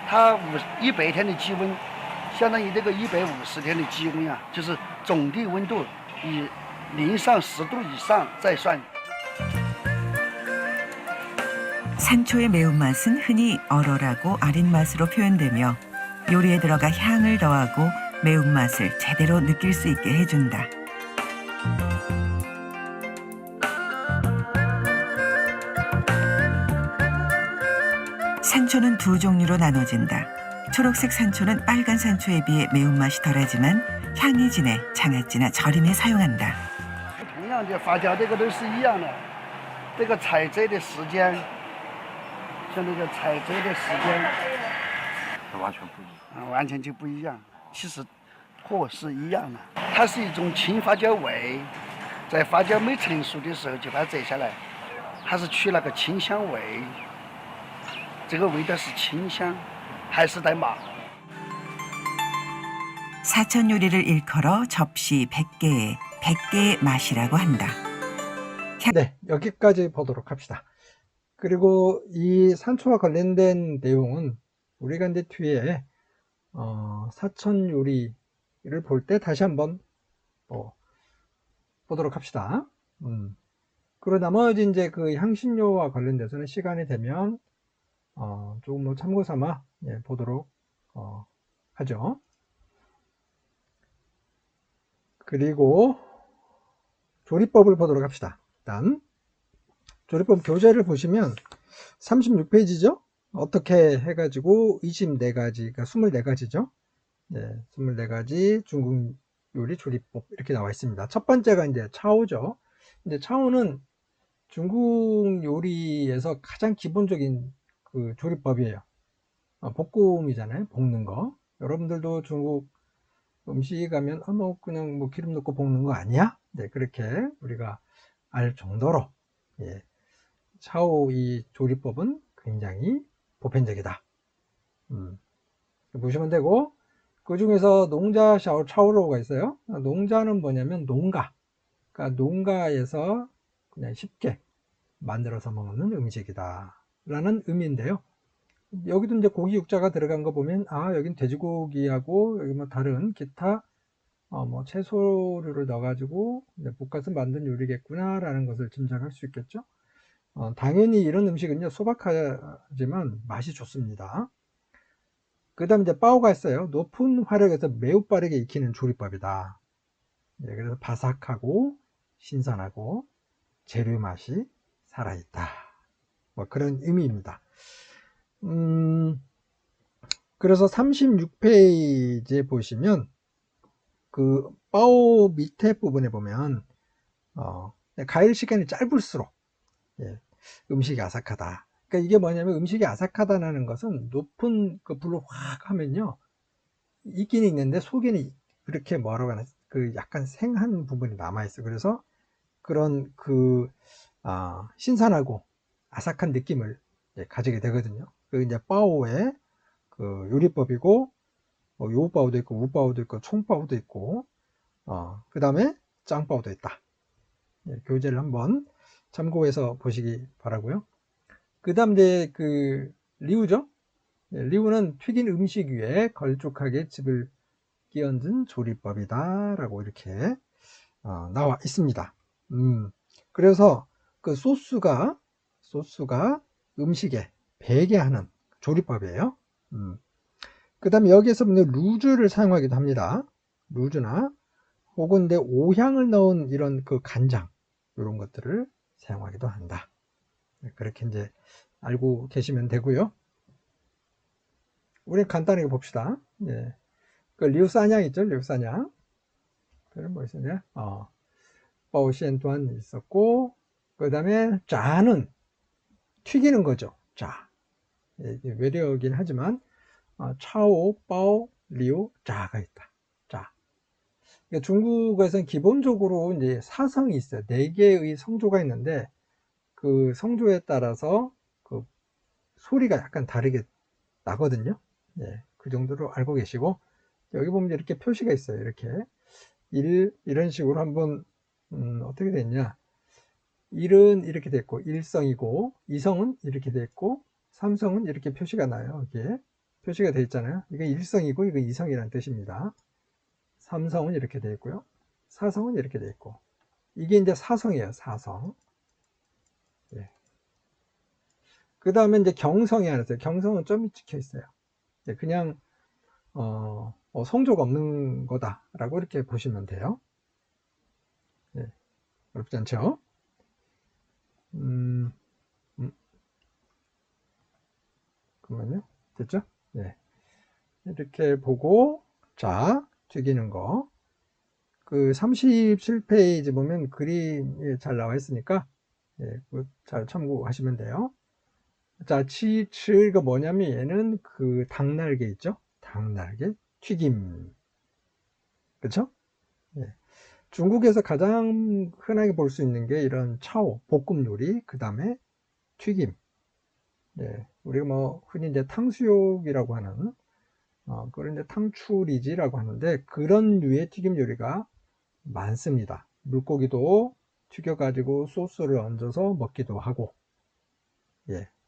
它100天的积温，相当于这个150天的积温啊，就是总地温度以零上10度以上再算。 산초의 매운맛은 흔히 얼얼하고 아린 맛으로 표현되며 요리에 들어가 향을 더하고 매운맛을 제대로 느낄 수 있게 해준다. 산초는 두 종류로 나눠진다. 초록색 산초는 빨간 산초에 비해 매운맛이 덜하지만 향이 진해 장아찌나 절임에 사용한다. 同样的发酵这个都是一样的，这个采摘的时间，像这个采摘的时间，完全不一样，完全就不一样。其实货是一样的，它是一种轻发酵尾，在发酵没成熟的时候就把它摘下来，它是去那个清香味，这个味道是清香，还是带麻。 사천 요리를 일컬어 접시 100개의 100개의 맛이라고 한다. 네, 여기까지 보도록 합시다. 그리고 이 산초와 관련된 내용은 우리가 이제 뒤에 사천 요리를 볼 때 다시 한번 보도록 합시다. 그리고 나머지 이제 그 향신료와 관련돼서는 시간이 되면 조금 뭐 참고 삼아 보도록 하죠. 그리고 조리법을 보도록 합시다. 일단 조리법 교재를 보시면 36페이지죠. 어떻게 해가지고 24가지, 그러니까 24가지죠. 네, 24가지 중국 요리 조리법 이렇게 나와 있습니다. 첫 번째가 이제 차오죠. 이제 차오는 중국 요리에서 가장 기본적인 그 조리법이에요. 볶음이잖아요. 볶는 거. 여러분들도 중국 음식에 가면 뭐 그냥 뭐 기름 넣고 볶는 거 아니야? 네, 그렇게 우리가 알 정도로 차오 이 조리법은 굉장히 보편적이다. 보시면 되고, 그 중에서 농자 차오로가 있어요. 농자는 뭐냐면 농가, 그러니까 농가에서 그냥 쉽게 만들어서 먹는 음식이다 라는 의미인데요. 여기도 이제 고기 육자가 들어간 거 보면 여긴 돼지고기하고 여기 뭐 다른 기타 뭐 채소류를 넣어가지고 볶아서 만든 요리겠구나 라는 것을 짐작할 수 있겠죠. 당연히 이런 음식은요 소박하지만 맛이 좋습니다. 그 다음 이제 빠오가 있어요. 높은 화력에서 매우 빠르게 익히는 조리법이다. 그래서 바삭하고 신선하고 재료 맛이 살아있다. 뭐 그런 의미입니다. 그래서 36페이지에 보시면 그 빠오 밑에 부분에 보면 가열 시간이 짧을수록 음식이 아삭하다. 그러니까 이게 뭐냐면 음식이 아삭하다는 것은 높은 그 불로 확 하면요 있긴 있는데 속에는 그렇게 뭐라고 하나 그 약간 생한 부분이 남아 있어. 그래서 그런 그 신선하고 아삭한 느낌을 가지게 되거든요. 그 이제 바오의 그 요리법이고, 요바오도 있고, 우바오도 있고, 총바오도 있고, 그 다음에 짱바오도 있다. 교재를 한번 참고해서 보시기 바라고요. 그 다음 이제 그 리우죠. 리우는 튀긴 음식 위에 걸쭉하게 즙을 끼얹은 조리법이다 라고 이렇게 나와 있습니다. 그래서 그 소스가 음식에 배게 하는 조리법이에요. 그 다음에 여기에서 루즈를 사용하기도 합니다. 루즈나 혹은 내 오향을 넣은 이런 그 간장 이런 것들을 사용하기도 한다. 그렇게 이제 알고 계시면 되고요. 우리 간단하게 봅시다. 네. 그 리우사냥 있죠? 리우사냥. 그럼 뭐 있었냐? 바오시엔또한 있었고, 그 다음에 짜는 튀기는 거죠. 짜. 외래어긴 하지만 차오, 바오, 리우, 짜가 있다. 짜. 그러니까 중국에서는 기본적으로 이제 사성이 있어요. 4개의 성조가 있는데 그 성조에 따라서 그 소리가 약간 다르게 나거든요. 그 정도로 알고 계시고, 여기 보면 이렇게 표시가 있어요. 이렇게 이런 식으로 한번 어떻게 됐냐? 1은 이렇게 됐고 1성이고 2성은 이렇게 됐고 3성은 이렇게 표시가 나요. 이게 표시가 되어 있잖아요. 이게 1성이고 이거 2성이라는 뜻입니다. 3성은 이렇게 되어 있고요. 4성은 이렇게 되어 있고, 이게 이제 4성이에요. 4성. 그 다음에 이제 경성이 하나 있어요. 경성은 점이 찍혀 있어요. 그냥 성조가 없는 거다라고 이렇게 보시면 돼요. 어렵지 않죠? 그러면요, 됐죠? 이렇게 보고, 자, 튀기는 거. 그 37페이지 보면 그림이 잘 나와 있으니까 잘 참고하시면 돼요. 자, 치츠가 뭐냐면 얘는 그 닭날개 있죠? 닭날개 튀김. 그렇죠? 중국에서 가장 흔하게 볼 수 있는 게 이런 차오, 볶음 요리, 그 다음에 튀김. 우리가 뭐 흔히 이제 탕수육이라고 하는 그런 이제 탕추리지라고 하는데, 그런 류의 튀김 요리가 많습니다. 물고기도 튀겨가지고 소스를 얹어서 먹기도 하고,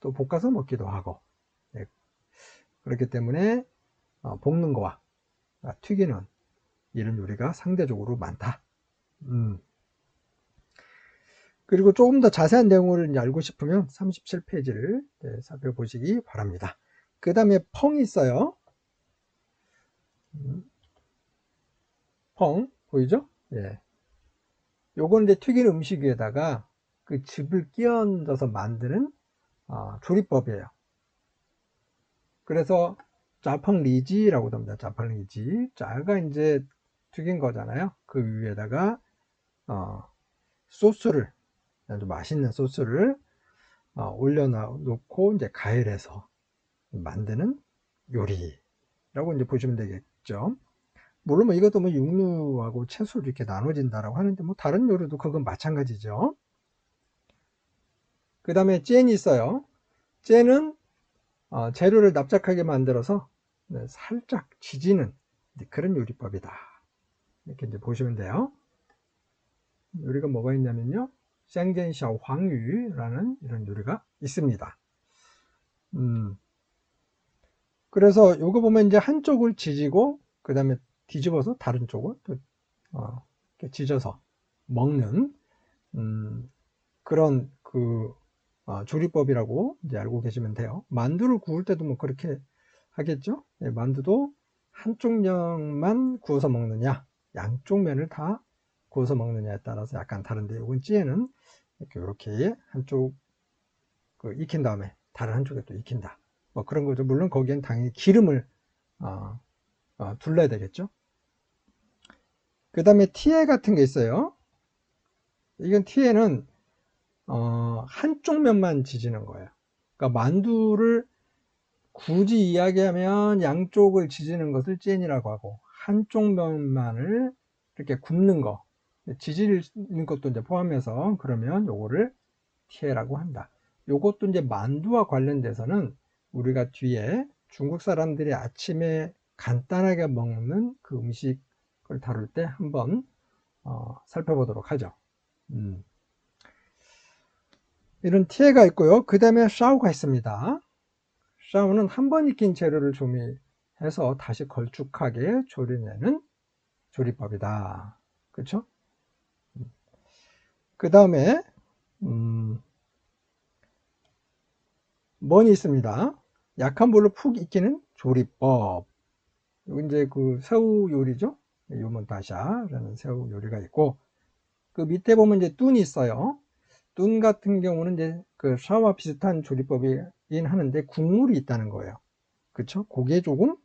또 볶아서 먹기도 하고, 그렇기 때문에 볶는 거와 튀기는 이런 요리가 상대적으로 많다. 그리고 조금 더 자세한 내용을 이제 알고 싶으면 37페이지를 살펴보시기 바랍니다. 그 다음에 펑이 있어요. 펑 보이죠? 요건 이제 튀긴 음식 위에다가 그 즙을 끼얹어서 만드는 조리법이에요. 그래서 짜펑 리지라고도 합니다. 짜펑 리지. 짜가 이제 튀긴 거잖아요. 그 위에다가 소스를, 아주 맛있는 소스를 올려놓고 이제 가열해서 만드는 요리라고 이제 보시면 되겠죠. 물론 뭐 이것도 뭐 육류하고 채소로 이렇게 나눠진다라고 하는데, 뭐 다른 요리도 그건 마찬가지죠. 그 다음에 煎이 있어요. 煎은 재료를 납작하게 만들어서 살짝 지지는 그런 요리법이다. 이렇게 이제 보시면 돼요. 요리가 뭐가 있냐면요, 샹젠샤오 황유라는 이런 요리가 있습니다. 그래서 요거 보면 이제 한쪽을 지지고 그 다음에 뒤집어서 다른 쪽을 또 이렇게 지져서 먹는 그런 그 조리법이라고 이제 알고 계시면 돼요. 만두를 구울 때도 뭐 그렇게 하겠죠. 만두도 한쪽 면만 구워서 먹느냐, 양쪽 면을 다 구워서 먹느냐에 따라서 약간 다른데, 이건 찌에는 이렇게 한쪽 익힌 다음에 다른 한쪽에 또 익힌다, 뭐 그런 거죠. 물론 거기엔 당연히 기름을 둘러야 되겠죠. 그 다음에 티에 같은 게 있어요. 이건 티에는 한쪽 면만 지지는 거예요. 그러니까 만두를 굳이 이야기하면 양쪽을 지지는 것을 찐이라고 하고, 한쪽 면만을 이렇게 굽는 거, 지지는 것도 이제 포함해서 그러면 요거를 티에라고 한다. 요것도 이제 만두와 관련돼서는 우리가 뒤에 중국 사람들이 아침에 간단하게 먹는 그 음식을 다룰 때 한번 살펴보도록 하죠. 이런 티에가 있고요. 그 다음에 샤오가 있습니다. 샤오는 한 번 익힌 재료를 조미해서 다시 걸쭉하게 조리내는 조리법이다. 그렇죠? 그 다음에 먼이 있습니다. 약한 불로 푹 익히는 조리법. 이건 이제 그 새우 요리죠. 요몬다샤라는 새우 요리가 있고, 그 밑에 보면 이제 뚠이 있어요. 뚠 같은 경우는 이제 그 샤오와 비슷한 조리법이긴 하는데 국물이 있다는 거예요. 그쵸? 그게 조금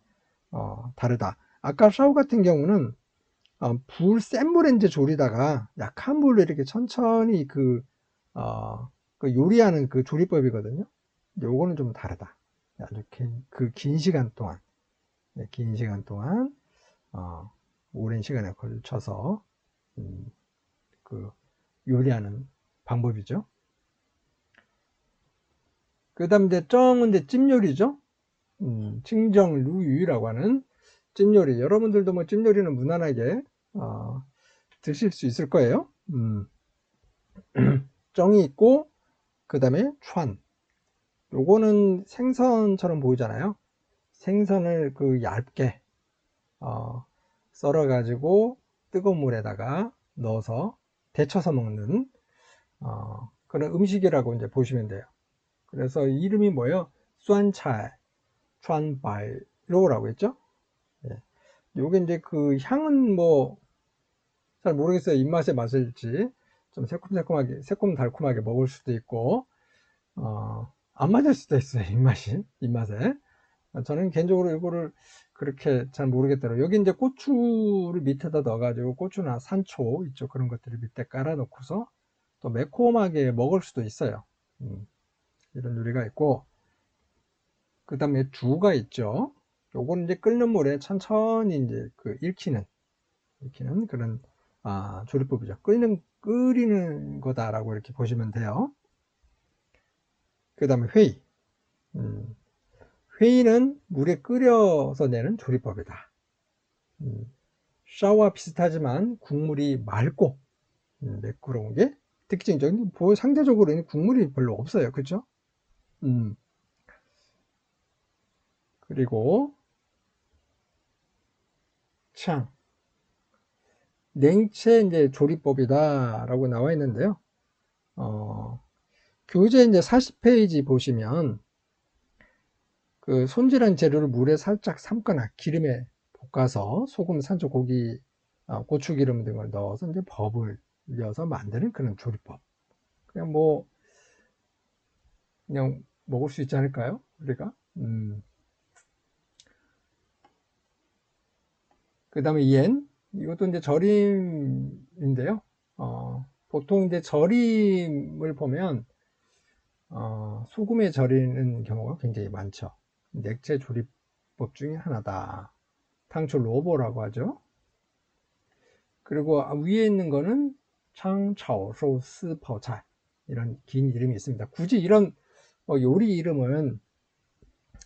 다르다. 아까 샤오 같은 경우는 불 센 불에 이제 조리다가 약한 불로 이렇게 천천히 그 요리하는 그 조리법이거든요. 요거는 좀 다르다. 아주 긴 시간 동안, 긴 시간 동안, 오랜 시간에 걸쳐서, 그 요리하는 방법이죠. 그 다음 이제 쩡은 이제 찜요리죠. 칭정 루유라고 하는 찜요리. 여러분들도 뭐 찜요리는 무난하게 드실 수 있을 거예요. 쩡이 있고, 그 다음에 촨. 요거는 생선처럼 보이잖아요. 생선을 그 얇게 썰어 가지고 뜨거운 물에다가 넣어서 데쳐서 먹는 그런 음식이라고 이제 보시면 돼요. 그래서 이름이 뭐예요? 쏨차이, 촨바이 이러고 했죠. 예. 요게 이제 그 향은 뭐 잘 모르겠어요. 입맛에 맞을지 좀 새콤달콤하게 먹을 수도 있고 안 맞을 수도 있어요. 입맛에. 저는 개인적으로 이거를 그렇게 잘 모르겠더라고요. 여기 이제 고추를 밑에다 넣어가지고 고추나 산초 있죠. 그런 것들을 밑에 깔아 놓고서 또 매콤하게 먹을 수도 있어요. 이런 요리가 있고, 그 다음에 두가 있죠. 요거는 이제 끓는 물에 천천히 이제 그 익히는 그런 조리법이죠. 끓이는 거다라고 이렇게 보시면 돼요. 그 다음에 회이. 회이는 물에 끓여서 내는 조리법이다. 샤오와 비슷하지만 국물이 맑고 매끄러운 게 특징적인, 상대적으로는 국물이 별로 없어요. 그렇죠? 그리고 창, 냉채 이제 조리법이다라고 나와 있는데요. 교재 이제 40페이지 보시면 그 손질한 재료를 물에 살짝 삶거나 기름에 볶아서 소금, 산초, 고기, 고추기름 등을 넣어서 이제 법을 이어서 만드는 그런 조리법. 그냥 먹을 수 있지 않을까요? 우리가. 그 다음에 이것도 이제 절임인데요. 보통 이제 절임을 보면 소금에 절이는 경우가 굉장히 많죠. 냉채 조리법 중에 하나다. 탕초 로보라고 하죠. 그리고 위에 있는 거는 창차오소스 파오차이, 이런 긴 이름이 있습니다. 굳이 이런 요리 이름은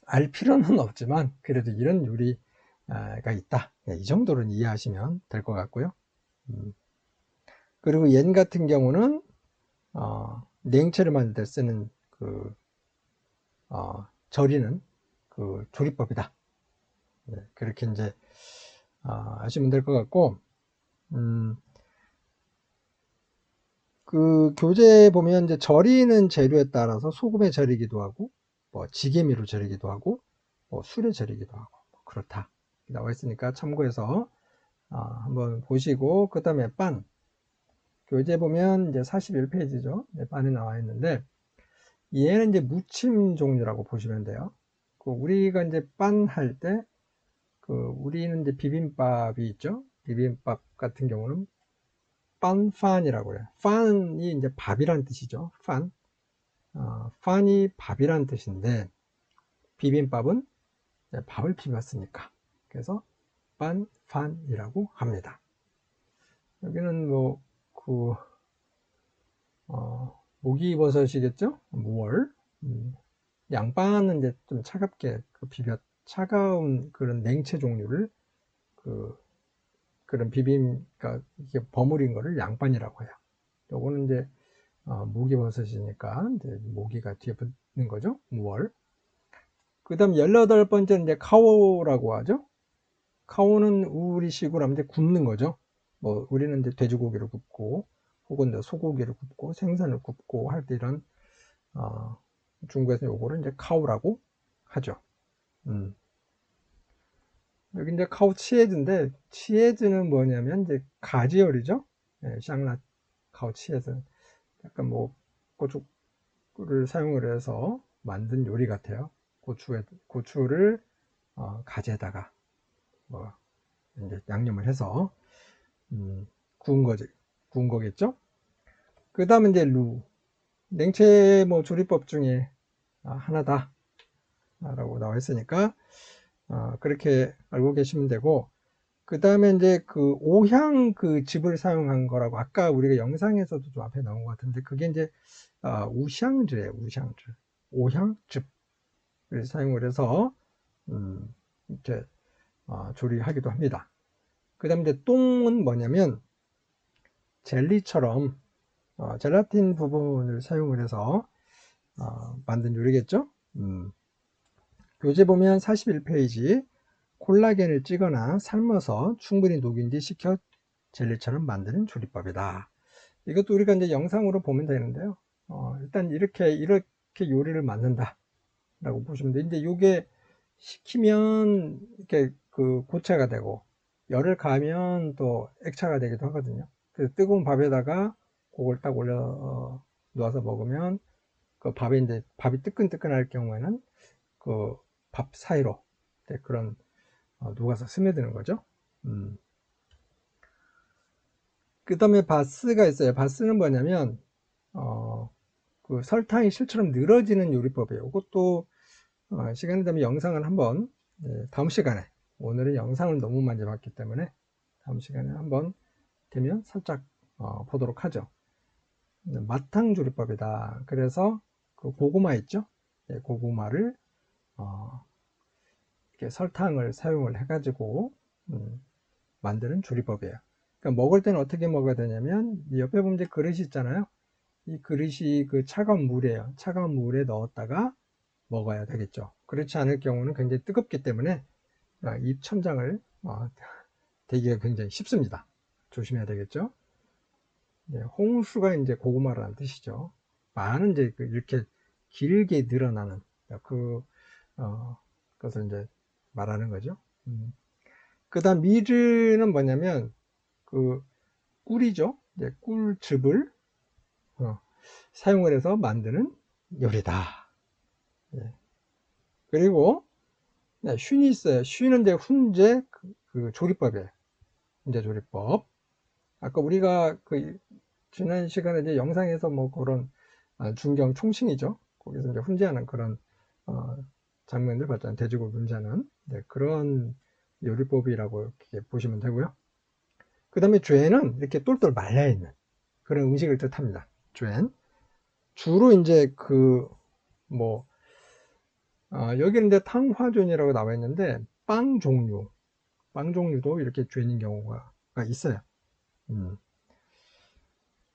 알 필요는 없지만 그래도 이런 요리가 있다, 이 정도는 이해하시면 될 것 같고요. 그리고 옌 같은 경우는 냉채를 만들 때 쓰는 절이는 그 조리법이다. 그렇게 이제 아시면 될 것 같고, 그 교재에 보면 이제 절이는 재료에 따라서 소금에 절이기도 하고, 지게미로 절이기도 하고, 술에 절이기도 하고, 그렇다 나와 있으니까 참고해서 한번 보시고, 그 다음에 빤, 교재 보면 이제 41페이지죠. 빤이 나와 있는데, 얘는 이제 무침 종류라고 보시면 돼요. 우리가 이제 빤 할 때, 우리는 이제 비빔밥이 있죠. 비빔밥 같은 경우는 빤판이라고 해요. 판이 이제 밥이란 뜻이죠. 판이 밥이란 뜻인데, 비빔밥은 밥을 비볐으니까. 그래서 빤판이라고 합니다. 여기는 목이버섯이겠죠? 무얼. 양반은 이제 좀 차갑게 차가운 그런 냉채 종류를 그런 그러니까 이게 버무린 거를 양반이라고 해요. 요거는 이제 모기버섯이니까 이제 모기가 뒤에 붙는 거죠. 무얼. 그 다음 18번째는 이제 카오라고 하죠. 카오는 우리식으로 하면 이제 굽는 거죠. 뭐 우리는 이제 돼지고기를 굽고 혹은 이제 소고기를 굽고 생선을 굽고 할 때 이런 중국에서 요거를 이제 카오라고 하죠. 여기 이제 카오 치에즈인데, 치에즈는 뭐냐면 이제 가지열이죠. 예, 샹라 카오 치에즈. 약간 뭐 고추를 사용을 해서 만든 요리 같아요. 고추를 가지에다가 뭐 이제 양념을 해서 구운 거겠죠. 그 다음에 이제 냉채 뭐 조리법 중에 하나다 라고 나와 있으니까 그렇게 알고 계시면 되고, 그 다음에 이제 그 오향 그 즙을 사용한 거라고 아까 우리가 영상에서도 좀 앞에 나온 것 같은데, 그게 이제 우샹즈예요. 우샹즈. 오향즙을 사용을 해서 이렇게 조리하기도 합니다. 그 다음에 이제 똥은 뭐냐면 젤리처럼 젤라틴 부분을 사용을 해서 만든 요리겠죠. 교재 보면 41페이지 콜라겐을 찌거나 삶아서 충분히 녹인 뒤 식혀 젤리처럼 만드는 조리법이다. 이것도 우리가 이제 영상으로 보면 되는데요. 일단 이렇게 요리를 만든다 라고 보시면 돼요. 이제 이게 식히면 이렇게 그 고체가 되고 열을 가하면 또 액체가 되기도 하거든요. 그래서 뜨거운 밥에다가 그걸 딱 올려 놓아서 먹으면 그 밥이 뜨끈뜨끈할 경우에는 그 밥 사이로 그런 녹아서 스며드는 거죠. 그 다음에 바스가 있어요. 바스는 뭐냐면 그 설탕이 실처럼 늘어지는 요리법이에요. 이것도 시간이 되면 영상을 한번 다음 시간에, 오늘은 영상을 너무 많이 봤기 때문에 다음 시간에 한번 되면 살짝 보도록 하죠. 마탕 조리법이다. 그래서 그 고구마 있죠? 고구마를 이렇게 설탕을 사용을 해가지고 만드는 조리법이에요. 그러니까 먹을 때는 어떻게 먹어야 되냐면, 옆에 보면 이제 그릇이 있잖아요. 이 그릇이 그 차가운 물이에요. 차가운 물에 넣었다가 먹어야 되겠죠. 그렇지 않을 경우는 굉장히 뜨겁기 때문에 입 천장을 대기가 굉장히 쉽습니다. 조심해야 되겠죠. 홍수가 이제 고구마라는 뜻이죠. 많은 이제 이렇게 길게 늘어나는 그것을 이제 말하는 거죠. 그 다음 미르는 뭐냐면 그 꿀이죠. 이제 꿀즙을 사용을 해서 만드는 요리다. 그리고 슌이 있어요. 슌은 이제 훈제 그 조리법이에요. 훈제 조리법. 아까 우리가 그 지난 시간에 이제 영상에서 뭐 그런 중경 총칭이죠. 거기서 이제 훈제하는 그런 장면들 봤잖아요. 돼지고기 훈제하는 그런 요리법이라고 이렇게 보시면 되고요. 그 다음에 쥐는 이렇게 똘똘 말려 있는 그런 음식을 뜻합니다. 쥐는 주로 이제 여기는 이제 탕화존이라고 나와 있는데 빵 종류도 이렇게 쥐는 경우가 있어요.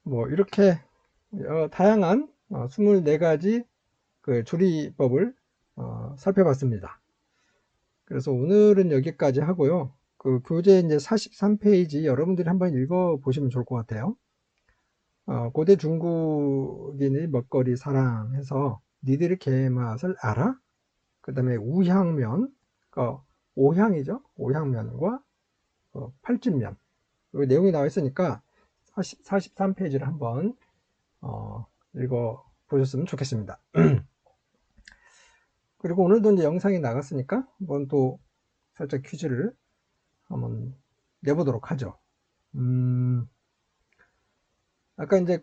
뭐 이렇게 다양한 24가지 그 조리법을 살펴봤습니다. 그래서 오늘은 여기까지 하고요. 그 교재 이제 43페이지 여러분들이 한번 읽어 보시면 좋을 것 같아요. 고대 중국인의 먹거리 사랑해서 니들의 개맛을 알아? 그 다음에 우향면, 오향이죠. 오향면과 팔진면. 이 내용이 나와 있으니까 43페이지를 한번 읽어 보셨으면 좋겠습니다. 그리고 오늘도 이제 영상이 나갔으니까 한번 또 살짝 퀴즈를 한번 내보도록 하죠. 아까 이제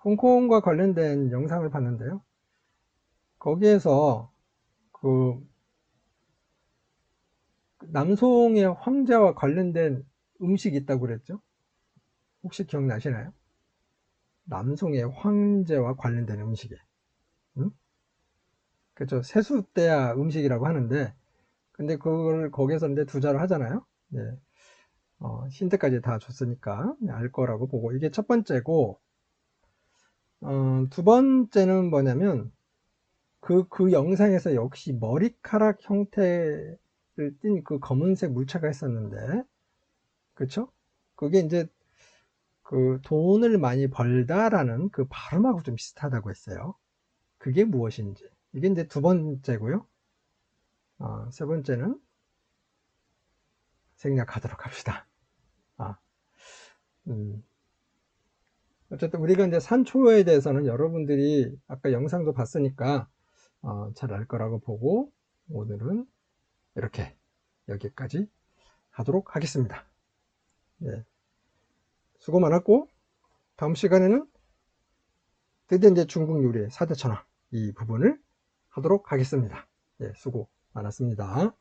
홍콩과 관련된 영상을 봤는데요. 거기에서 남송의 황제와 관련된 음식이 있다고 그랬죠. 혹시 기억나시나요? 남송의 황제와 관련된 음식이에요. 응? 그렇죠. 세수대야 음식이라고 하는데, 근데 그걸 거기서 이제 두자로 하잖아요. 예. 힌트까지 다 줬으니까 알 거라고 보고, 이게 첫 번째고, 두 번째는 뭐냐면, 그 영상에서 역시 머리카락 형태를 띤 그 검은색 물체가 있었는데, 그쵸? 그게 이제 그 돈을 많이 벌다라는 그 발음하고 좀 비슷하다고 했어요. 그게 무엇인지. 이게 이제 두 번째고요. 세 번째는 생략하도록 합시다. 어쨌든 우리가 이제 산초에 대해서는 여러분들이 아까 영상도 봤으니까 잘 알 거라고 보고 오늘은 이렇게 여기까지 하도록 하겠습니다. 네. 수고 많았고 다음 시간에는 드디어 이제 중국 요리의 4대 천왕 이 부분을 하도록 하겠습니다. 네, 수고 많았습니다.